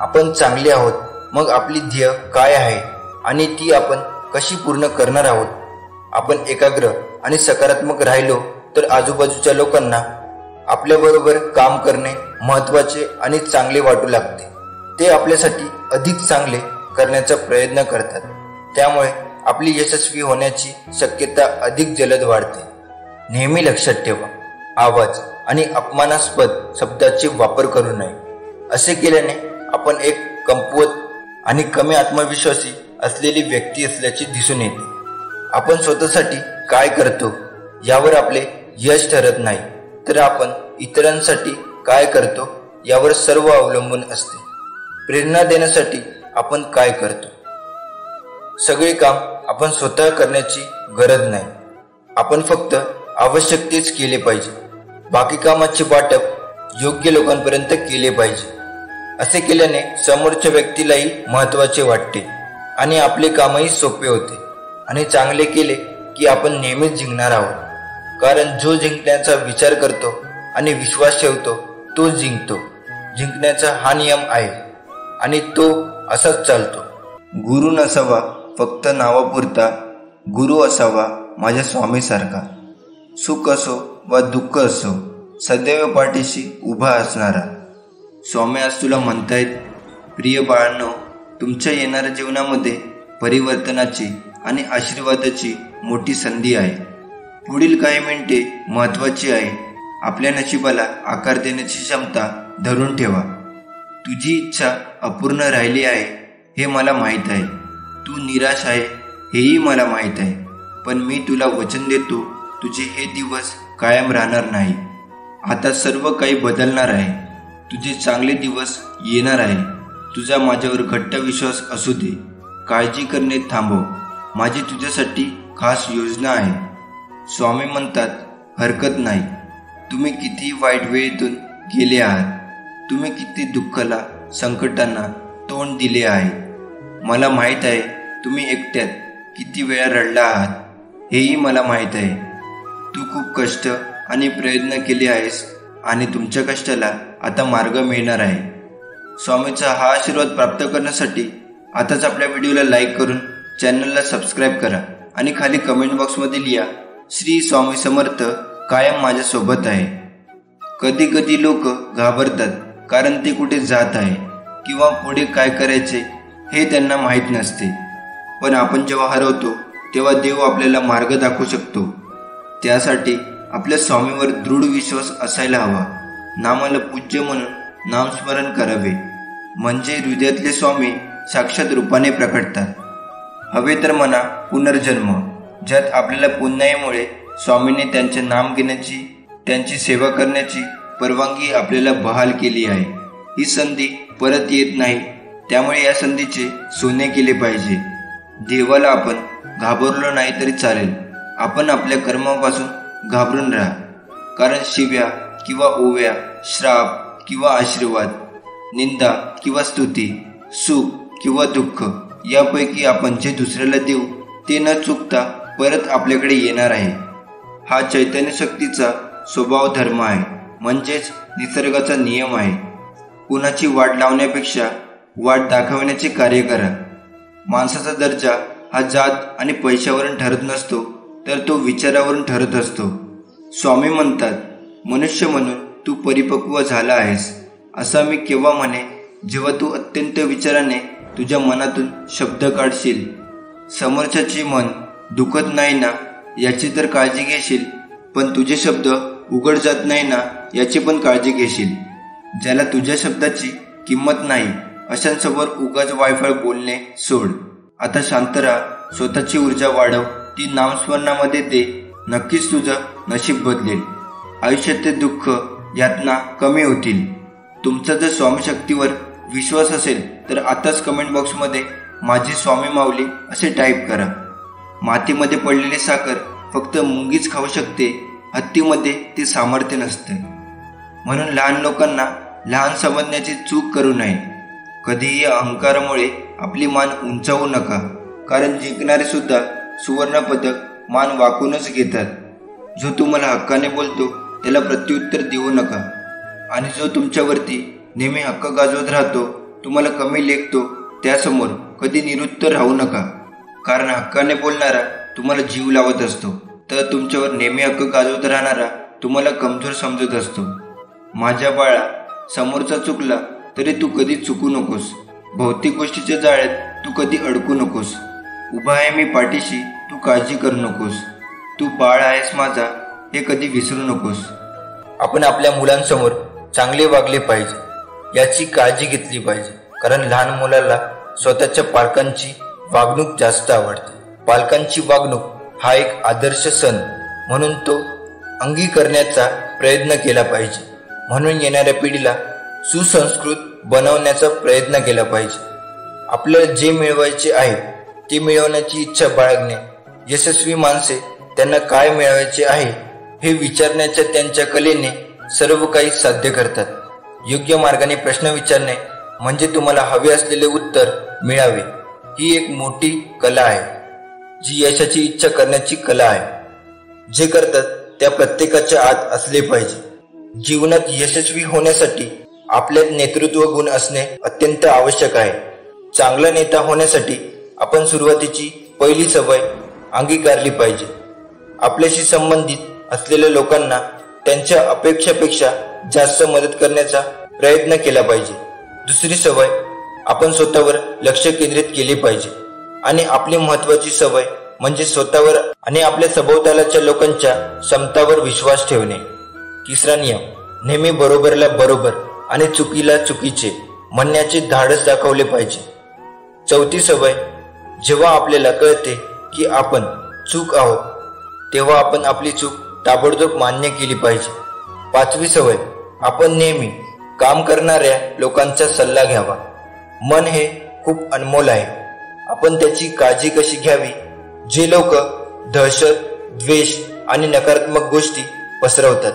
आपण चांगले आहोत, मग आपली ध्येय काय आहे आणि ती आपण कशी पूर्ण करणार आहोत. आपण एकाग्र आणि सकारात्मक राहिलो तर आजूबाजूच्या लोकांना आपल्याबरोबर काम करणे महत्त्वाचे आणि चांगले वाटू लागते. ते आपल्यासाठी अधिक चांगले करण्याचा प्रयत्न करतात. त्यामुळे आपली यशस्वी होण्याची शक्यता अधिक जलद वाढते. नेहमी लक्षात ठेवा, आवाज आणि अपमानास्पद शब्दाचे वापर करू नये. असे केल्याने आपण एक कमकुवत आणि कमी आत्मविश्वासी असलेली व्यक्ती असल्याचे दिसून येते. आपण स्वतःसाठी काय करतो यावर आपले यश ठरत नाही, तर आपण इतरांसाठी काय करतो यावर सर्व अवलंबून असते. प्रेरणा देण्यासाठी आपण काय करतो? सगळे काम आपण स्वतः करण्याची गरज नाही. आपण फक्त आवश्यक तेच केले पाहिजे. बाकी कामाचे वाटप योग्य लोकांपर्यंत केले पाहिजे. असे केल्याने समोरच्या व्यक्तीलाही महत्त्वाचे वाटते आणि आपले कामही सोपे होते. आणि चांगले केले की आपण नेहमीच जिंकणार आहोत, कारण जो जिंकण्याचा विचार करतो आणि विश्वास ठेवतो तो जिंकतो. जिंकण्याचा हा नियम आहे आणि तो असाच चालतो. गुरु नसावा फक्त नावापुरता, गुरु असावा माझ्या स्वामीसारखा. सुख असो वा दुःख असो, सदैव पाठीशी उभा असणारा. स्वामी आज तुला म्हणतायत, प्रिय बाळांनो, तुमच्या येणाऱ्या जीवनामध्ये परिवर्तनाची आणि आशीर्वादाची मोठी संधी आहे. पुढील काही मिनिटे महत्त्वाची आहे. आपल्या नशिबाला आकार देण्याची क्षमता धरून ठेवा. तुझी इच्छा अपूर्ण राहिली आहे हे मला माहीत आहे. तू निराश आहे हेही मला माहीत आहे. पण मी तुला वचन देतो, तुझे हे दिवस कायम राहणार नाही. आता सर्व काही बदलणार आहे. तुझे चांगले दिवस येणार आहे. तुझा माझ्यावर घट्ट विश्वास असू दे. काळजी करणे थांबव. माझी तुझ्यासाठी खास योजना आहे. स्वामी म्हणतात, हरकत नाही, तुम्ही किती वाईट वेळेतून गेले आहात, तुम्ही किती दुःखाला, संकटांना तोंड दिले आहे. मला माहीत आहे तुम्ही एकट्यात किती वेळा रडला आहात, हेही मला माहीत आहे. तू खूप कष्ट आणि प्रयत्न केले आहेस आणि तुमच्या कष्टाला आता मार्ग मिळणार आहे. स्वामीचा हा आशीर्वाद प्राप्त करण्यासाठी आताच आपल्या व्हिडिओला लाईक करून चॅनलला सबस्क्राईब करा आणि खाली कमेंट बॉक्समध्ये लिहा, श्री स्वामी समर्थ कायम माझ्यासोबत आहे. कधी कधी लोक घाबरतात कारण ते कुठे जात आहे किंवा पुढे काय करायचे हे त्यांना माहीत नसते. पण आपण जेव्हा हरवतो तेव्हा देव आपल्याला मार्ग दाखवू शकतो. त्यासाठी आपल्या स्वामीवर दृढ विश्वास असायला हवा. नामाला पूज्य म्हणून नामस्मरण करावे, म्हणजे हृदयातले स्वामी साक्षात रूपाने प्रकटतात. हवे तर म्हणा पुनर्जन्म, ज्यात आपल्याला पुन्हाईमुळे स्वामीने त्यांचे नाम घेण्याची, त्यांची सेवा करण्याची परवानगी आपल्याला बहाल केली आहे. ही संधी परत येत नाही, त्यामुळे या संधीचे सोने केले पाहिजे. देवाला आपण घाबरलो नाही तरी चालेल, आपण आपल्या कर्मापासून घाबरून राहा. कारण शिव्या किंवा ओव्या, श्राप किंवा आशीर्वाद, निंदा किंवा स्तुती, सुख किंवा दुःख यापैकी आपण जे दुसऱ्याला देऊ ते न चुकता परत आपल्याकडे येणार आहे. हा चैतन्य शक्तीचा स्वभाव धर्म आहे, म्हणजेच निसर्गाचा नियम आहे. कुणाची वाट लावण्यापेक्षा वाट दाखवण्याचे कार्य करा. माणसाचा दर्जा हा जात आणि पैशावरून ठरत नसतो, तर तो विचारावरून ठरत असतो. स्वामी म्हणतात, मनुष्य म्हणून तू परिपक्व झाला आहेस. असा मी केव्हा म्हणे, जेव्हा तू अत्यंत विचाराने तुझ्या मनातून शब्द काढशील. समोरच्याचे मन दुखत नाही ना याची तर काळजी घेशील, पण तुझे शब्द उघड जात नाही ना याची पण काळजी घेशील. ज्याला तुझ्या शब्दाची किंमत नाही अशांसमोर उगाच वायफळ बोलणे सोड. आता शांत राहा, स्वतःची ऊर्जा वाढव, ती नामस्मरणामध्ये दे. नक्कीच तुझं नशीब बदलेल. आयुष्यातले दुःख, यातना कमी होतील. तुमचा जर स्वामी शक्तीवर विश्वास असेल तर आताच कमेंट बॉक्समध्ये माझी स्वामी माऊली असे टाईप करा. मातीमध्ये पडलेली साखर फक्त मुंगीच खाऊ शकते, हत्तीमध्ये ते सामर्थ्य नसते. म्हणून लहान लोकांना लहान समजण्याची चूक करू नये. कधीही अहंकारामुळे आपली मान उंचावू नका, कारण जिंकणारे सुद्धा सुवर्णपदक मान वाकूनच घेतात. जो तुम्हाला हक्काने बोलतो त्याला प्रत्युत्तर देऊ नका, आणि जो तुमच्यावरती नेहमी हक्क गाजवत राहतो, तुम्हाला कमी लेखतो, त्यासमोर कधी निरुत्तर राहू नका. कारण हक्काने बोलणारा तुम्हाला जीव लावत असतो, तर तुमच्यावर नेहमी हक्क गाजवत राहणारा तुम्हाला कमजोर समजत असतो. माझ्या बाळा, समोरचा चुकला तरी तू कधी चुकू नकोस. भौतिक गोष्टीच्या जाळ्यात तू कधी अडकू नकोस. उभा आहे मी पाठीशी, तू काळजी करू नकोस. तू बाळ आहेस माझा, हे कधी विसरू नकोस. आपण आपल्या मुलांसमोर चांगले वागले पाहिजे, याची काळजी घेतली पाहिजे. कारण लहान मुलाला स्वतःच्या पालकांची वागणूक जास्त आवडते. पालकांची वागणूक हा एक आदर्श सण म्हणून तो अंगीकारण्याचा प्रयत्न केला पाहिजे. म्हणून येणाऱ्या पिढीला सुसंस्कृत बनवण्याचा प्रयत्न केला पाहिजे. आपल्याला जे मिळवायचे आहे ते मिळवण्याची इच्छा बाळगणे. यशस्वी माणसे त्यांना काय मिळवायचे आहे हे विचारण्याच्या त्यांच्या कलेने सर्व काही साध्य करतात. योग्य मार्गाने प्रश्न विचारणे म्हणजे तुम्हाला हवे असलेले उत्तर मिळावे, ही एक मोठी कला आहे, जी यशाची इच्छा करण्याची कला आहे. जे करतात त्या प्रत्येकाच्या आत असले पाहिजे. जीवनात यशस्वी होण्यासाठी आपल्यात नेतृत्व गुण असणे अत्यंत आवश्यक आहे. चांगला नेता होण्यासाठी आपण सुरुवातीची पहिली सवय अंगीकारली पाहिजे. आपल्याशी संबंधित असलेल्या लोकांना त्यांच्या अपेक्षापेक्षा जास्त मदत करण्याचा प्रयत्न केला पाहिजे. दुसरी सवय, आपण स्वतःवर लक्ष केंद्रित केले पाहिजे. आणि आपली महत्वाची सवय म्हणजे स्वतःवर आणि आपल्या सभोवतालच्या लोकांच्या क्षमतावर विश्वास ठेवणे. तिसरा नियम, नेहमी बरोबरला बरोबर आणि चुकीला चुकीचे म्हणण्याचे धाडस दाखवले पाहिजे. चौथी सवय, जेव्हा आपल्याला कळते की आपण चूक आहोत तेव्हा आपण आपली चूक ताबडतोब मान्य केली पाहिजे. पाचवी सवय, आपण नेहमी काम करणाऱ्या लोकांचा सल्ला घ्यावा. मन हे खूप अनमोल आहे, आपण त्याची काळजी कशी घ्यावी. जे लोक दहशत, द्वेष आणि नकारात्मक गोष्टी पसरवतात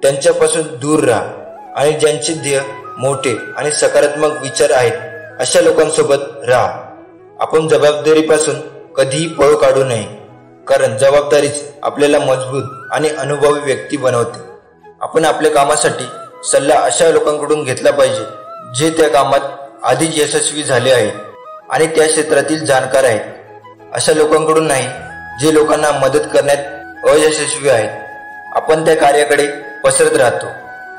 त्यांच्यापासून दूर राहा आणि ज्यांचे ध्येय मोठे आणि सकारात्मक विचार आहेत अशा लोकांसोबत राहा. आपण जबाबदारीपासून कधीही पळ काढू नये, कारण जबाबदारीच आपल्याला मजबूत आणि अनुभवी व्यक्ती बनवते. आपण आपल्या कामासाठी सल्ला अशा लोकांकडून घेतला पाहिजे जे त्या कामात आधीच यशस्वी झाले आहेत आणि त्या क्षेत्रातील जाणकार आहेत. अशा लोकांकडून नाही जे लोकांना मदत करण्यात अयशस्वी आहेत. आपण त्या कार्याकडे पसरत राहतो.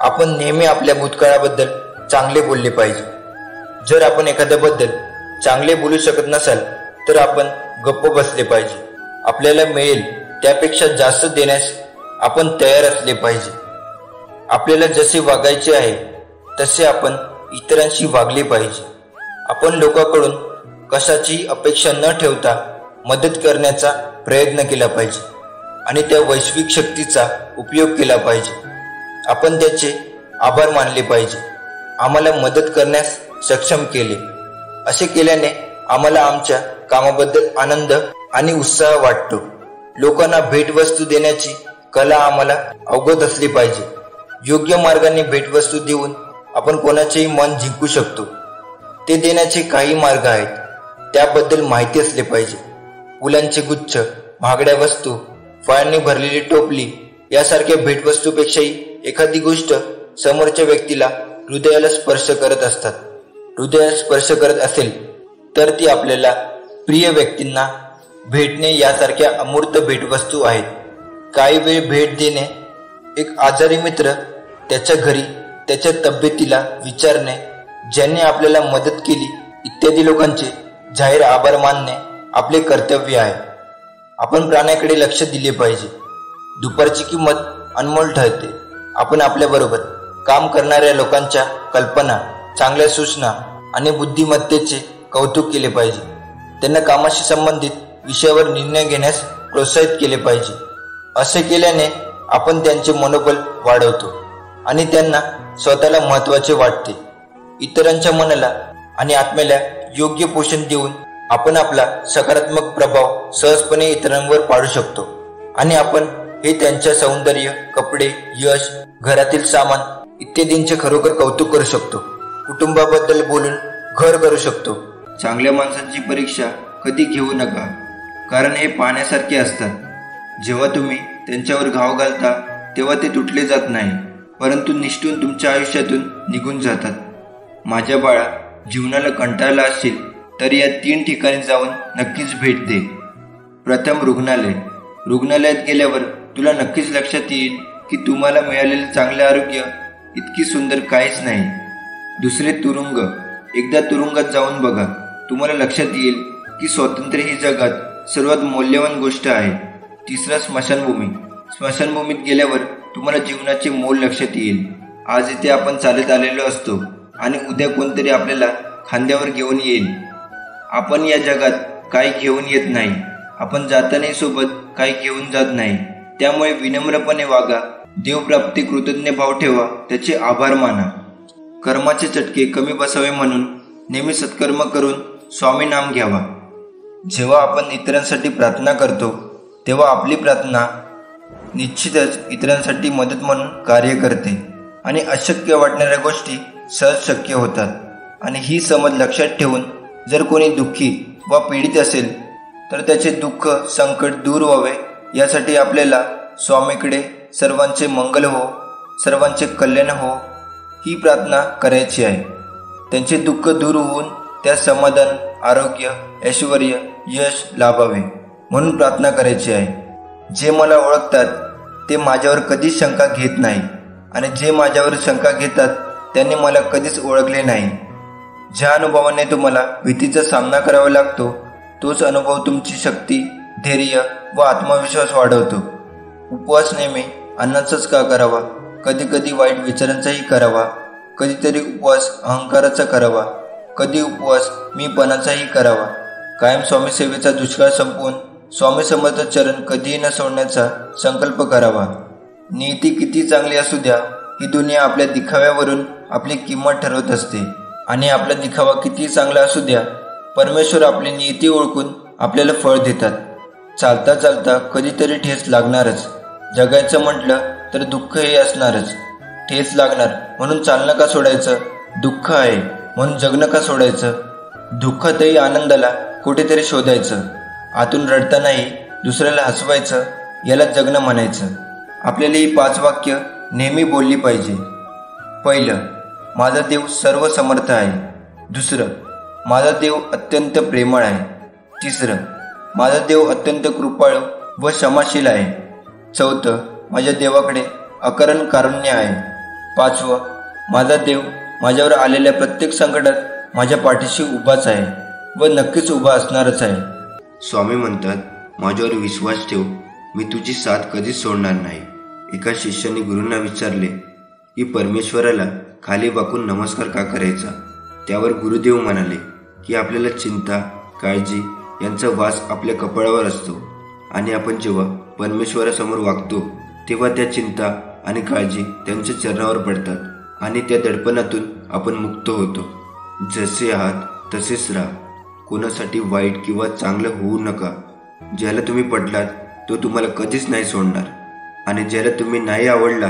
आपण नेहमी आपल्या भूतकाळाबद्दल चांगले बोलले पाहिजे. जर आपण एखाद्याबद्दल चांगले बोलू शकत नसाल तर आपण गप्प बसले पाहिजे. आपल्याला मिळेल त्यापेक्षा जास्त देण्यास आपण तयार असले पाहिजे. आपल्याला जसे वागायचे आहे तसे आपण इतरांशी वागले पाहिजे. आपण लोकांकडून कशाची अपेक्षा न ठेवता मदत करण्याचा प्रयत्न केला पाहिजे आणि त्या वैश्विक शक्तीचा उपयोग केला पाहिजे. आपण त्याचे आभार मानले पाहिजे. आम्हाला मदत करण्यास सक्षम केले. असे केल्याने आम्हाला आमच्या कामाबद्दल आनंद आणि उत्साह वाटतो. लोकांना भेटवस्तू देण्याची कला आम्हाला अवगत असली पाहिजे. योग्य मार्गाने भेटवस्तू देऊन आपण कोणाचेही मन जिंकू शकतो. ते देण्याचे काही मार्ग आहेत, त्याबद्दल माहिती असले पाहिजे. फुलांचे गुच्छ, महागड्या वस्तू, फळांनी भरलेली टोपली यासारख्या भेटवस्तूपेक्षाही एखादी गोष्ट समोरच्या व्यक्तीला हृदयाला स्पर्श करत असतात. हृदयाला स्पर्श करत असेल तर ती आपल्याला प्रिय व्यक्तींना भेटणे यासारख्या अमूर्त भेटवस्तू आहेत. काही वेळ भेट देणे, एक आजारी मित्र त्याच्या घरी त्याच्या तब्येतीला विचारणे, ज्यांनी आपल्याला मदत केली इत्यादी लोकांचे जाहीर आभार मानणे आपले कर्तव्य आहे. आपण प्राण्याकडे लक्ष दिले पाहिजे. दुपारची किंमत अनमोल ठरते. आपण आपल्याबरोबर काम करणाऱ्या लोकांच्या कल्पना, चांगल्या सूचना आणि बुद्धिमत्तेचे कौतुक केले पाहिजे. त्यांना कामाशी संबंधित विषयावर निर्णय घेण्यास प्रोत्साहित केले पाहिजे. असे केल्याने आपण त्यांचे मनोबल वाढवतो आणि त्यांना स्वतःला महत्त्वाचे वाटते. इतरांच्या मनाला आणि आत्म्याला योग्य पोषण देऊन आपण आपला सकारात्मक प्रभाव सहजपणे इतरांवर पाडू शकतो आणि आपण हे त्यांच्या सौंदर्य, कपडे, यश, घरातील सामान इत्यादींचे खरोखर कौतुक करू शकतो. कुटुंबाबद्दल बोलून घर करू शकतो. चांगल्या माणसांची परीक्षा कधी घेऊ नका, कारण हे पाण्यासारखे असतात. जेव्हा तुम्ही त्यांच्यावर घाव घालता तेव्हा ते तुटले जात नाही, परंतु निष्ठून तुमच्या आयुष्यातून निघून जातात. माझ्या बाळा, जीवनाला कंटाळला असशील तर या 3 ठिकाणी जाऊन नक्कीच भेट दे. प्रथम रुग्णालय. रुग्णालयात गेल्यावर तुला नक्कीच लक्षात येईल की तुम्हाला मिळालेले चांगले आरोग्य इतकी सुंदर काहीच नाही. दुसरे तुरुंग. एकदा तुरुंगात जाऊन बघा. तुम्हाला लक्षात येईल की स्वातंत्र्य ही जगात सर्वात मौल्यवान गोष्ट आहे. तिसरा स्मशानभूमी. स्मशानभूमीत गेल्यावर तुम्हाला जीवनाचे मोल लक्षात येईल. आज इथे आपण चालत आलेलो असतो आणि उद्या कोणतरी आपल्याला खांद्यावर घेऊन येईल. आपण या जगात काही घेऊन येत नाही. आपण जातानाही सोबत काही घेऊन जात नाही. त्यामुळे विनम्रपणे वागा. देवप्राप्ती कृतज्ञ भाव ठेवा. त्याचे आभार माना. कर्माचे चटके कमी बसावे म्हणून नेहमी सत्कर्म करून स्वामी नाम घ्यावा. जेव्हा आपण इतरांसाठी प्रार्थना करतो तेव्हा आपली प्रार्थना निश्चितच इतरांसाठी मदत म्हणून कार्य करते आणि अशक्य वाटणाऱ्या गोष्टी सहज शक्य होतात. आणि ही समज लक्षात ठेवून जर कोणी दुःखी व पीडित असेल तर त्याचे दुःख, संकट दूर व्हावे यासाठी आपल्याला स्वामीकडे सर्वांचे मंगल हो, सर्वांचे कल्याण हो ही प्रार्थना करायची आहे. त्यांचे दुःख दूर होऊन त्या समाधान, आरोग्य, ऐश्वर, यश लाभावे म्हणून प्रार्थना करायची आहे. जे मला ओळखतात ते माझ्यावर कधीच शंका घेत नाही आणि जे माझ्यावर शंका घेतात त्यांनी मला कधीच ओळखले नाही. ज्या अनुभवाने तुम्हाला भीतीचा सामना करावा लागतो तोच अनुभव तुमची शक्ती, धैर्य व आत्मविश्वास वाढवतो. उपवास नेहमी अन्नाचाच का करावा? कधी कधी वाईट विचारांचाही करावा. कधीतरी उपवास अहंकाराचा करावा. कधी उपवास मीपणाचाही करावा. कायम स्वामी सेवेचा दुष्काळ संपवून स्वामी समर्थ चरण कधीही न सोडण्याचा संकल्प करावा. नियती किती चांगली असू द्या, ही दुनिया आपल्या दिखाव्यावरून आपली किंमत ठरवत असते. आणि आपला दिखावा किती चांगला असू द्या, परमेश्वर आपली नियती ओळखून आपल्याला फळ देतात. चालता चालता कधीतरी ठेच लागणारच. जगायचं म्हटलं तर दुःख हे असणारच. ठेच लागणार म्हणून चालणं का सोडायचं? दुःख आहे म्हणून जगणं का सोडायचं? दुःखातही आनंदाला कुठेतरी शोधायचं. आतून रडतानाही दुसऱ्याला हसवायचं, याला जगणं म्हणायचं. आपल्याला ही 5 वाक्य नेहमी बोलली पाहिजे. पहिलं, माझा देव सर्व समर्थ आहे. दुसरं, माझा देव अत्यंत प्रेमळ आहे. तिसरं, माझा देव अत्यंत कृपाळू व क्षमाशील आहे. चौथं, माझ्या देवाकडे अकारण कारुण्य आहे. पाचवं, माझा देव माझ्यावर आलेल्या प्रत्येक संकटात माझ्या पाठीशी उभाच आहे व नक्कीच उभा असणारच आहे. स्वामी म्हणतात, माझ्यावर विश्वास ठेव, मी तुझी साथ कधीच सोडणार नाही. एका शिष्याने गुरूंना विचारले की परमेश्वराला खाली वाकून नमस्कार का करायचा? त्यावर गुरुदेव म्हणाले की आपल्याला चिंता, काळजी यांचा वास आपल्या कपाळावर असतो आणि आपण जेव्हा परमेश्वरासमोर वागतो तेव्हा त्या चिंता आणि काळजी त्यांच्या चरणावर पडतात आणि त्या दडपणातून आपण मुक्त होतो. जसे आहात तसेच राहा. कोणासाठी वाईट किंवा चांगलं होऊ नका. ज्याला तुम्ही पटलात तो तुम्हाला कधीच नाही सोडणार आणि ज्याला तुम्ही नाही आवडला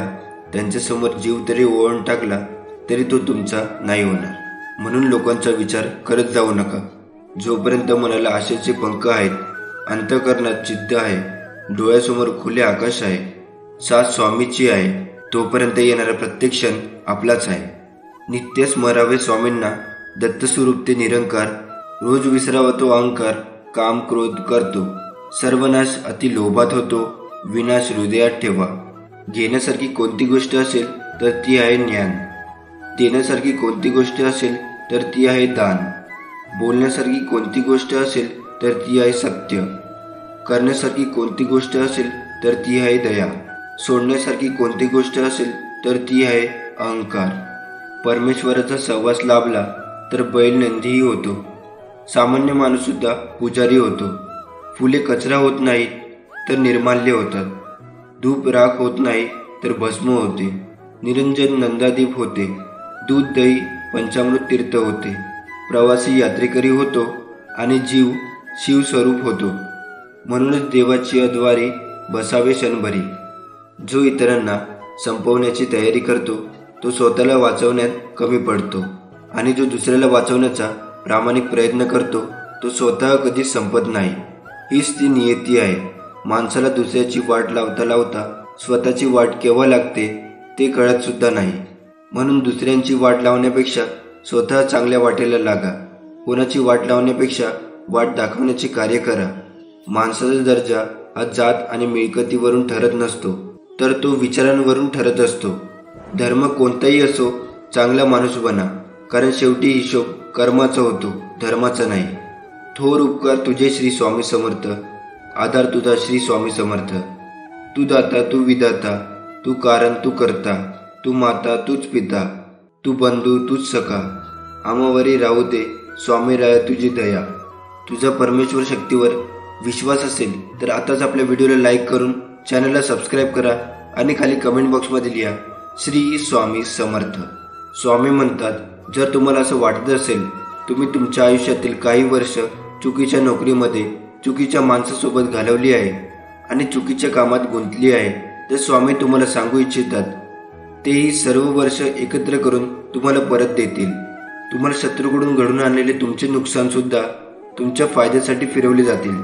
त्यांच्यासमोर जीव जरी ओवाळून टाकला तरी तो तुमचा नाही होणार. म्हणून लोकांचा विचार करत जाऊ नका. जोपर्यंत मनाला आशेचे पंख आहेत, अंतःकरणात जिद्द आहे, डोळ्यासमोर खुले आकाश आहे, साथ स्वामीची आहे, तोपर्यंत येणारा प्रत्येक क्षण आपलाच आहे. नित्य स्मरावे स्वामींना. दत्तस्वरूप ते निरंकार. रोज विसरावा तो अहंकार. काम क्रोध करतो, सर्वनाश अति लोभात होतो, विनाश हृदयात ठेवा. घेण्यासारखी कोणती गोष्ट असेल तर ती आहे ज्ञान. देण्यासारखी कोणती गोष्ट असेल तर ती आहे दान. बोलण्यासारखी कोणती गोष्ट असेल तर ती आहे सत्य. करण्यासारखी कोणती गोष्ट असेल तर ती आहे दया. सोडण्यासारखी कोणती गोष्ट असेल तर ती आहे अहंकार. परमेश्वराचा सहवास लाभला तर बैल नंदीही होतो. सामान्य माणूस सुद्धा पुजारी होतो. फुले कचरा होत नाहीत तर निर्माल्य होतात. धूप राख होत नाही तर भस्म होते. निरंजन नंदादीप होते. दूध दही पंचामृत तीर्थ होते. प्रवासी यात्रेकरी होतो आणि जीव शिवस्वरूप होतो. म्हणूनच देवाची अद्वारी बसावे क्षणभरी. जो इतरांना संपवण्याची तयारी करतो तो स्वतःला वाचवण्यात कमी पडतो आणि जो दुसऱ्याला वाचवण्याचा प्रामाणिक प्रयत्न करतो तो स्वतः कधीच संपत नाही. हीच ती नियती आहे. माणसाला दुसऱ्याची वाट लावता लावता स्वतःची वाट केव्हा लागते ते कळत सुद्धा नाही. म्हणून दुसऱ्यांची वाट लावण्यापेक्षा स्वतः चांगल्या वाटेला लागा. कोणाची वाट लावण्यापेक्षा वाट दाखवण्याचे कार्य करा. माणसाचा दर्जा हा जात आणि मिळकतीवरून ठरत नसतो तर तो विचारांवरून ठरत असतो. धर्म कोणताही असो, चांगला माणूस बना, कारण शेवटी हिशोब कर्माचा होतो, धर्माचा नाही. थोर उपकार तुझे श्री स्वामी समर्थ. आधार तुझा श्री स्वामी समर्थ. तू दाता तू विधाता, तू कारण तू करता, तू माता तूच पिता, तू बंधू तूच सखा. आमावरी राहू दे स्वामी राया तुझी दया. तुझा परमेश्वर शक्तीवर विश्वास असेल तर आताच आपल्या व्हिडिओला लाईक करून चॅनलला सबस्क्राईब करा आणि खाली कमेंट बॉक्समध्ये लिहा श्री स्वामी समर्थ. स्वामी म्हणतात, जर तुम्हाला असं वाटत असेल तुम्ही तुमच्या आयुष्यातील काही वर्ष चुकीच्या नोकरीमध्ये चुकीच्या माणसासोबत घालवली आहे आणि चुकीच्या कामात गुंतली आहे, तर स्वामी तुम्हाला सांगू इच्छितात तेही सर्व वर्ष एकत्र करून तुम्हाला परत देतील. तुम्हाला शत्रूकडून घडून आणलेले तुमचे नुकसान सुद्धा तुमच्या फायद्यासाठी फिरवले जातील.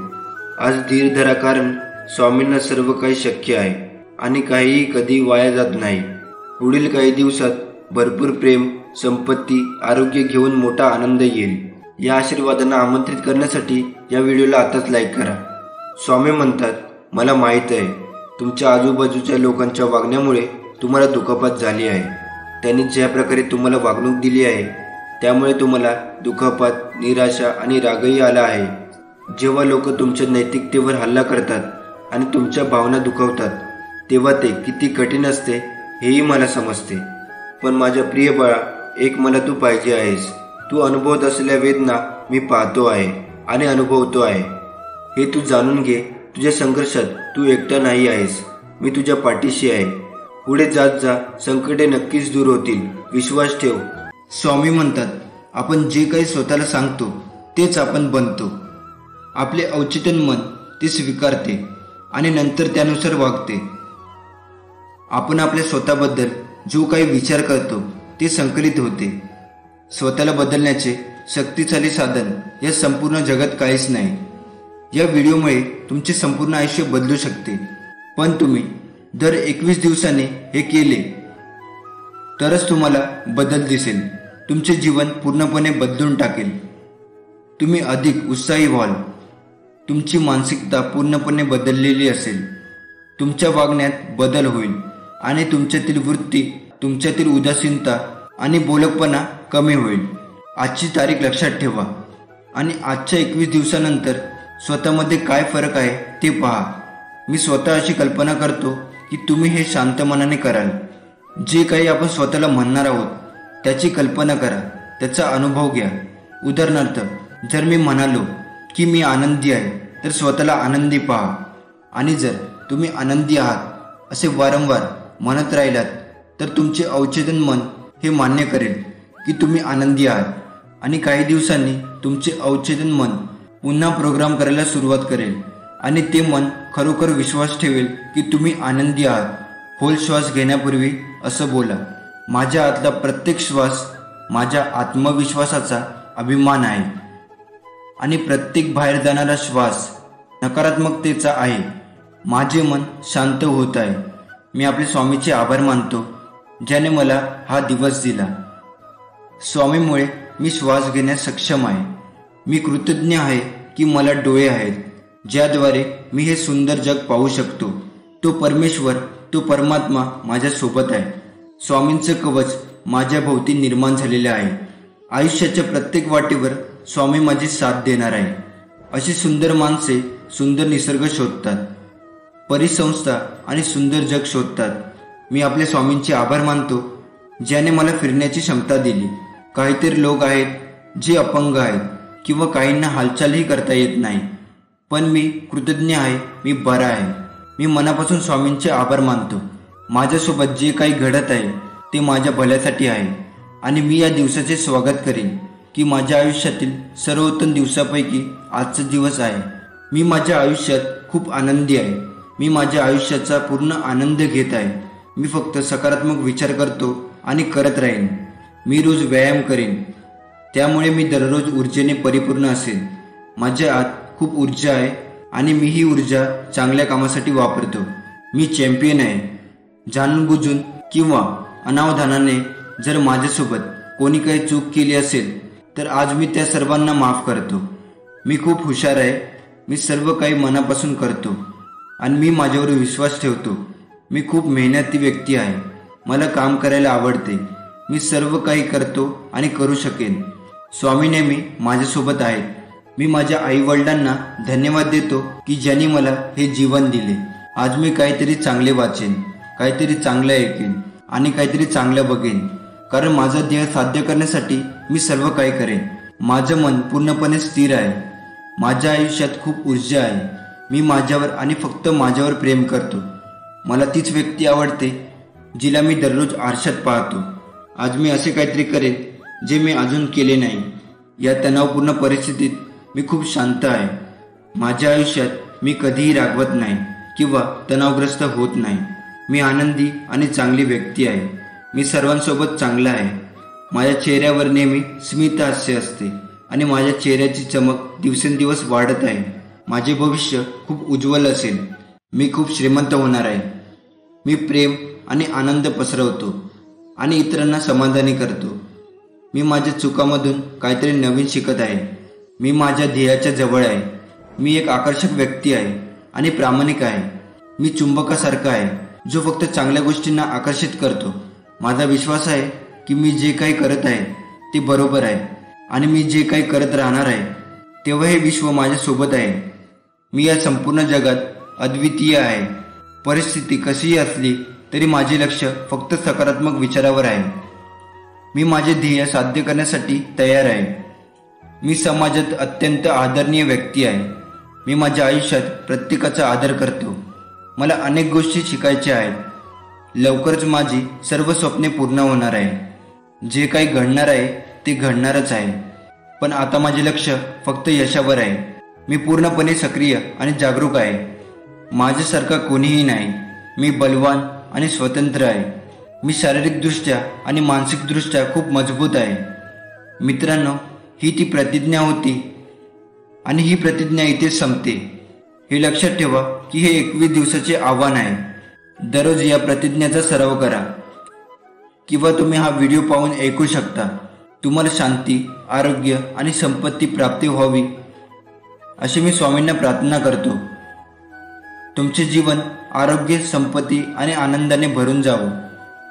आज धीर धरा, कारण स्वामींना सर्व काही शक्य आहे आणि काहीही कधी वाया जात नाही. पुढील काही दिवसात भरपूर प्रेम, संपत्ती, आरोग्य घेऊन मोठा आनंद येईल. या आशीर्वादांना आमंत्रित करण्यासाठी या व्हिडिओला आताच लाईक करा. स्वामी म्हणतात, मला माहीत आहे तुमच्या आजूबाजूच्या लोकांच्या वागण्यामुळे तुम्हाला दुखापत झाली आहे. त्यांनी ज्या प्रकारे तुम्हाला वागणूक दिली आहे त्यामुळे तुम्हाला दुखापत, निराशा आणि रागही आला आहे. जेव्हा लोक तुमच्या नैतिकतेवर हल्ला करतात आणि तुमच्या भावना दुखावतात तेव्हा ते किती कठीण असते हेही मला समजते. पण माझ्या प्रिय बाळा, एक मला तू पाहिजे आहेस. तू अनुभवत असलेल्या वेदना मी पाहतो आहे आणि अनुभवतो आहे. हे तू जाणून घे. तुझ्या संघर्षात तू एकटा नाही आहेस. मी तुझ्या पाठीशी आहे. पुढे जात जा. संकटे नक्कीच दूर होतील. विश्वास ठेव. स्वामी म्हणतात, आपण जे काही स्वतःला सांगतो तेच आपण बनतो. आपले औचित्य मन ते स्वीकारते आणि नंतर त्यानुसार वागते. आपण आपल्या स्वतःबद्दल जो काही विचार करतो ते संकलित होते. स्वतःला बदलण्याचे शक्तिशाली साधन या संपूर्ण जगात काहीच नाही. या व्हिडिओमुळे तुमचे संपूर्ण आयुष्य बदलू शकते. पण तुम्ही दर 21 दिवसांनी हे केले तरच तुम्हाला बदल दिसेल. तुमचे जीवन पूर्णपणे बदलून टाकेल. तुम्ही अधिक उत्साही व्हाल. तुमची मानसिकता पूर्णपणे बदललेली असेल. तुमच्या वागण्यात बदल होईल आणि तुमच्यातील वृत्ती, तुमच्यातील उदासीनता आणि बोलकपणा कमी होईल. आजची तारीख लक्षात ठेवा आणि आजच्या 21 दिवसानंतर स्वतःमध्ये काय फरक आहे ते पहा. मी स्वतः अशी कल्पना करतो की तुम्ही हे शांत मनाने कराल. जे काही आपण स्वतःला म्हणणार आहोत त्याची कल्पना करा, त्याचा अनुभव घ्या. उदाहरणार्थ, जर मी म्हणालो की मी आनंदी आहे तर स्वतःला आनंदी पहा. आणि जर तुम्ही आनंदी आहात असे वारंवार म्हणत राहिलात तर तुमचे अवचेतन मन हे मान्य करेल की तुम्ही आनंदी आहात. आणि काही दिवसांनी तुमचे अवचेतन मन पुन्हा प्रोग्राम करायला सुरुवात करेल आणि ते मन खरोखर विश्वास ठेवेल की तुम्ही आनंदी आहात. खोल श्वास घेण्यापूर्वी असं बोला, माझ्या आतला प्रत्येक श्वास माझ्या आत्मविश्वासाचा अभिमान आहे आणि प्रत्येक बाहेर जाणारा श्वास नकारात्मकतेचा आहे. माझे मन शांत होत आहे. मी आपले स्वामीचे आभार मानतो ज्याने मला हा दिवस दिला. स्वामीमुळे मी श्वास घेण्यास सक्षम आहे. मी कृतज्ञ आहे की मला डोळे आहेत ज्याद्वारे मी हे सुंदर जग पाहू शकतो. तो परमेश्वर, तो परमात्मा माझ्या सोबत आहे. स्वामींचं कवच माझ्या भोवती निर्माण झालेले आहे. आयुष्याच्या प्रत्येक वाटेवर स्वामी माझी साथ देणार आहे. अशी सुंदर माणसे सुंदर निसर्ग शोधतात, परिसंस्था आणि सुंदर जग शोधतात. मी आपल्या स्वामींचे आभार मानतो ज्याने मला फिरण्याची क्षमता दिली. काहीतरी लोक आहेत जे अपंग आहेत किंवा काहींना हालचालही करता येत नाही, पण मी कृतज्ञ आहे, मी बरा आहे. मी मनापासून स्वामींचे आभार मानतो. माझ्यासोबत जे काही घडत आहे ते माझ्या भल्यासाठी आहे आणि मी या दिवसाचे स्वागत करेन की माझ्या आयुष्यातील सर्वोत्तम दिवसापैकी आजचा दिवस आहे. मी माझ्या आयुष्यात खूप आनंदी आहे. मी माझ्या आयुष्याचा पूर्ण आनंद घेत आहे. मी फक्त सकारात्मक विचार करतो आणि करत राहीन. मी रोज व्यायाम करेन, त्यामुळे मी दररोज ऊर्जेने परिपूर्ण असेल. माझ्या आत खूप ऊर्जा आहे आणि मी ही ऊर्जा चांगल्या कामासाठी वापरतो. मी चॅम्पियन आहे. जाणून बुजून किंवा अनावधानाने जर माझ्यासोबत कोणी काही चूक केली असेल तर आज मी त्या सर्वांना माफ करतो. मी खूप हुशार आहे. मी सर्व काही मनापासून करतो आणि मी माझ्यावर विश्वास ठेवतो. मी खूप मेहनती व्यक्ती आहे. मला काम करायला आवडते. मी सर्व काही करतो आणि करू शकेन. स्वामी नेहमी माझ्यासोबत आहेत. मी माझ्या आईवडिलांना धन्यवाद देतो की ज्यांनी मला हे जीवन दिले. आज मी काहीतरी चांगले वाचेन, काहीतरी चांगलं ऐकेन आणि काहीतरी चांगलं बघेन, कारण माझा ध्येय साध्य करण्यासाठी मी सर्व काही करेन. माझं मन पूर्णपणे स्थिर आहे. माझ्या आयुष्यात खूप ऊर्जा आहे. मी माझ्यावर आणि फक्त माझ्यावर प्रेम करतो. मला तीच व्यक्ती आवडते जिला मी दररोज आरशात पाहतो. आज मी असे काहीतरी करेन जे मी अजून केले नाही. या तणावपूर्ण परिस्थितीत मी खूप शांत आहे. माझ्या आयुष्यात मी कधीही रागवत नाही किंवा तणावग्रस्त होत नाही. मी आनंदी आणि चांगली व्यक्ती आहे. मी सर्वांसोबत चांगला आहे. माझ्या चेहऱ्यावर नेहमी स्मित हास्य असते आणि माझ्या चेहऱ्याची चमक दिवसेंदिवस वाढत आहे. माझे भविष्य खूप उज्ज्वल असेल. मी खूप श्रीमंत होणार आहे. मी प्रेम आणि आनंद पसरवतो आणि इतरांना समाधानी करतो. मी माझ्या चुकांमधून काहीतरी नवीन शिकत आहे. मी माझ्या ध्येयाच्या जवळ आहे. मी एक आकर्षक व्यक्ती आहे आणि प्रामाणिक आहे. मी चुंबकासारखा आहे जो फक्त चांगल्या गोष्टींना आकर्षित करतो. माझा विश्वास आहे की मी जे काही करत आहे ते बरोबर आहे आणि मी जे काही करत राहणार आहे तेव्हा हे विश्व माझ्यासोबत आहे. मी या संपूर्ण जगात अद्वितीय आहे. परिस्थिती कशीही असली तरी माझे लक्ष फक्त सकारात्मक विचारावर आहे. मी माझे ध्येय साध्य करण्यासाठी तयार आहे. मी समाजात अत्यंत आदरणीय व्यक्ती आहे. मी माझ्या आयुष्यात प्रत्येकाचा आदर करतो. मला अनेक गोष्टी शिकायच्या आहेत. लवकरच माझी सर्व स्वप्ने पूर्ण होणार आहे. जे काही घडणार आहे ते घडणारच आहे. पण आता माझे लक्ष फक्त यशावर आहे. मी पूर्णपणे सक्रिय आणि जागरूक आहे. माझ्यासारखा कोणीही नाही. मी बलवान, आणि स्वतंत्र आहे. मी शारीरिकदृष्ट्या आणि मानसिकदृष्ट्या खूप मजबूत आहे. मित्रांनो, ही ती प्रतिज्ञा होती आणि ही प्रतिज्ञा इथेच संपते. हे लक्षात ठेवा की हे 21 दिवसाचे आव्हान आहे. दररोज या प्रतिज्ञेचा सराव करा किंवा तुम्ही हा व्हिडिओ पाहून ऐकू शकता. तुम्हाला शांती, आरोग्य आणि संपत्ती प्राप्ती व्हावी अशी मी स्वामींना प्रार्थना करतो. तुमचे जीवन आरोग्य, संपत्ती आणि आनंदाने भरून जावं.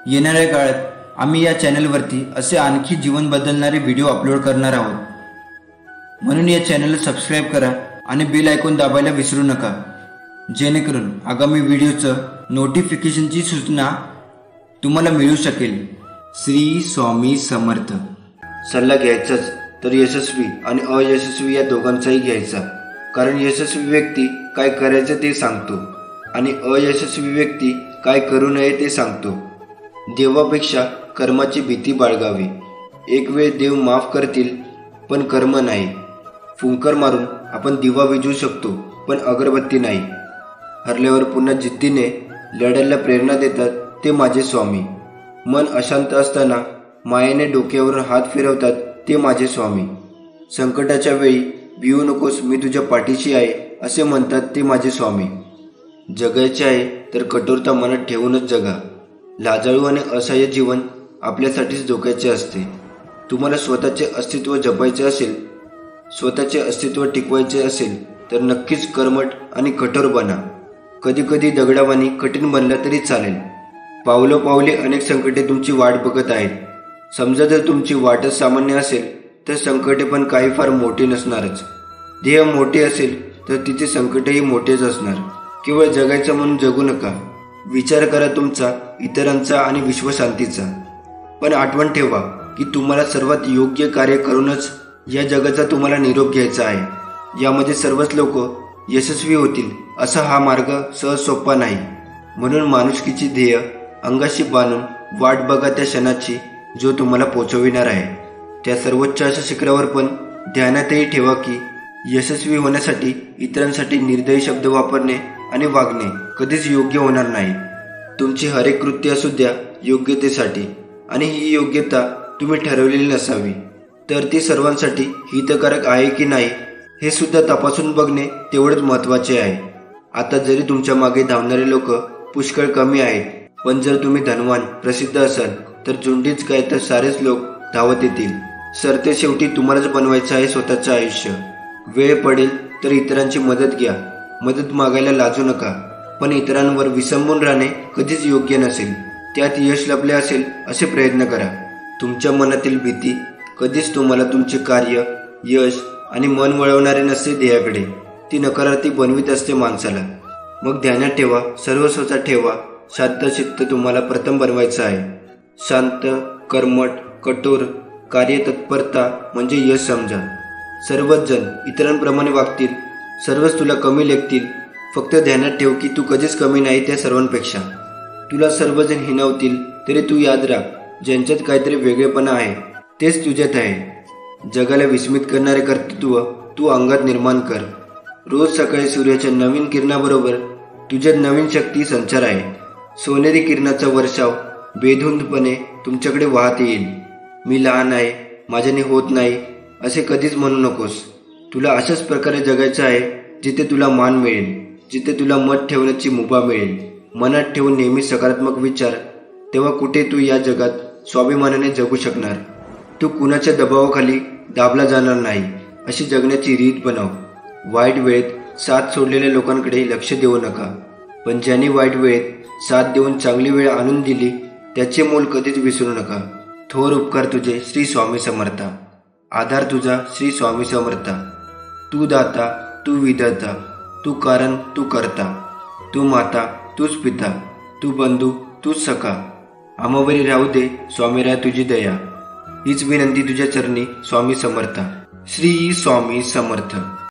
येणाऱ्या काळात आम्ही या चॅनलवरती असे आणखी जीवन बदलणारे व्हिडिओ अपलोड करणार आहोत. म्हणून या चॅनलला सबस्क्राईब करा आणि बेल आयकॉन दाबायला विसरू नका, जेणेकरून आगामी व्हिडिओचं नोटिफिकेशनची सूचना तुम्हाला मिळू शकेल. श्री स्वामी समर्थ. सल्ला घ्यायचाच तर यशस्वी आणि अयशस्वी या दोघांचाही घ्यायचा. कारण यशस्वी व्यक्ती काय करायचं ते सांगतो आणि अयशस्वी व्यक्ती काय करू नये ते सांगतो. देवापेक्षा कर्माची भीती बाळगावी. एक वेळ देव माफ करतील पण कर्म नाही. फुंकर मारून आपण दिवा विझवू शकतो पण अगरबत्ती नाही. हरल्यावर पुन्हा जिद्दीने लढायला प्रेरणा देतात ते माझे स्वामी. मन अशांत असताना मायेने डोक्यावर हात फिरवतात ते माझे स्वामी. संकटाच्या वेळी भिवू नकोस, मी तुझ्या पाठीशी आहे असे म्हणतात ते माझे स्वामी. जगायचे आहे तर कठोरता मनात ठेवूनच जगा. लाजाळू आणि असहाय्य जीवन आपल्यासाठीच धोक्याचे असते. तुम्हाला स्वतःचे अस्तित्व जपायचे असेल, स्वतःचे अस्तित्व टिकवायचे असेल तर नक्कीच कर्मठ आणि कठोर बना. कधी कधी दगडावानी कठीण बनला तरी चालेल. पावलोपावली अनेक संकटे तुमची वाट बघत आहेत. समजा जर तुमची वाटच सामान्य असेल तर संकटे पण काही फार मोठी नसणारच. ध्येय मोठे असेल तर तिचे संकटही मोठेच असणार. केवळ जगायचं म्हणून जगू नका. विचार करा तुमचा, इतरांचा आणि विश्वशांतीचा. पण आठवण ठेवा की तुम्हाला सर्वात योग्य कार्य करूनच या जगाचा तुम्हाला निरोप घ्यायचा आहे. यामध्ये सर्वच लोक यशस्वी होतील असा हा मार्ग सहज सोपा नाही. म्हणून माणुसकीची ध्येय अंगाशी बांधून वाट बघा त्या क्षणाची जो तुम्हाला पोचविणार आहे. त्या सर्वोच्च अशा शिखरावर पण ध्यानातही ठेवा की यशस्वी होण्यासाठी इतरांसाठी निर्दयी शब्द वापरणे आणि वागणे कधीच योग्य होणार नाही. तुमची हरेक कृत्य असू द्या योग्यतेसाठी, आणि ही योग्यता तुम्ही ठरवलेली नसावी. तर ती सर्वांसाठी हितकारक आहे की नाही हे सुद्धा तपासून बघणे तेवढेच महत्त्वाचे आहे. आता जरी तुमच्या मागे धावणारे लोक पुष्कळ कमी आहेत, पण जर तुम्ही धनवान, प्रसिद्ध असाल तर झुंडीच काय तर सारेच लोक धावत येतील. सरते शेवटी तुम्हालाच बनवायचं आहे स्वतःचं आयुष्य. वेळ पडेल तर इतरांची मदत घ्या. मदत मागायला लाजू नका. पण इतरांवर विसंबून राहणे कधीच योग्य नसेल. त्यात यश लपले असेल असे प्रयत्न करा. तुमच्या मनातील भीती कधीच तुम्हाला तुमचे कार्य, यश आणि मन वळवणारे नसते ध्येयाकडे. ती नकारार्थी बनवीत असते माणसाला. मग ध्यानात ठेवा, सर्वस्वचा ठेवा. शांतचित्त तुम्हाला प्रथम बनवायचं आहे. शांत, कर्मठ, कठोर, कार्यतत्परता म्हणजे यश समजा. सर्वच जण इतरांप्रमाणे वागतील, सर्वच तुला कमी लेखतील. फक्त ध्यानात ठेव की तू कधीच कमी नाही त्या सर्वांपेक्षा. तुला सर्वजण हिणवतील तरी तू याद राख, ज्यांच्यात काहीतरी वेगळेपणा आहे तेच तुझ्यात आहे. जगाला विस्मित करणारे कर्तृत्व तू अंगात निर्माण कर. रोज सकाळी सूर्याच्या नवीन किरणाबरोबर तुझ्यात नवीन शक्ती संचार आहे. सोनेरी किरणाचा वर्षाव बेधुंदपणे तुमच्याकडे वाहत येईल. मी लहान आहे, माझ्याने होत नाही असे कधीच म्हणू नकोस. तुला अशाच प्रकारे जगायचं आहे जिथे तुला मान मिळेल, जिथे तुला मत ठेवण्याची मुभा मिळेल. मनात ठेवून नेहमी सकारात्मक विचार, तेव्हा कुठे तू या जगात स्वाभिमानाने जगू शकणार. तू कुणाच्या दबावाखाली दाबला जाणार नाही अशी जगण्याची रीत बनव. वाईट वेळेत साथ सोडलेल्या लोकांकडे लक्ष देऊ नका, पण ज्यांनी वाईट वेळेत साथ देऊन चांगली वेळ आणून दिली त्याचे मोल कधीच विसरू नका. थोर उपकार तुझे श्री स्वामी समर्था. आधार तुझा श्री स्वामी समर्था. तू दाता, तू विधाता, तू कारण, तू करता, तू माता, तूच पिता, तू बंधू, तूच सखा. आम्हावरी राहू दे स्वामीराय तुझी दया. हीच विनंती तुझ्या चरणी स्वामी समर्था. श्री स्वामी समर्थ.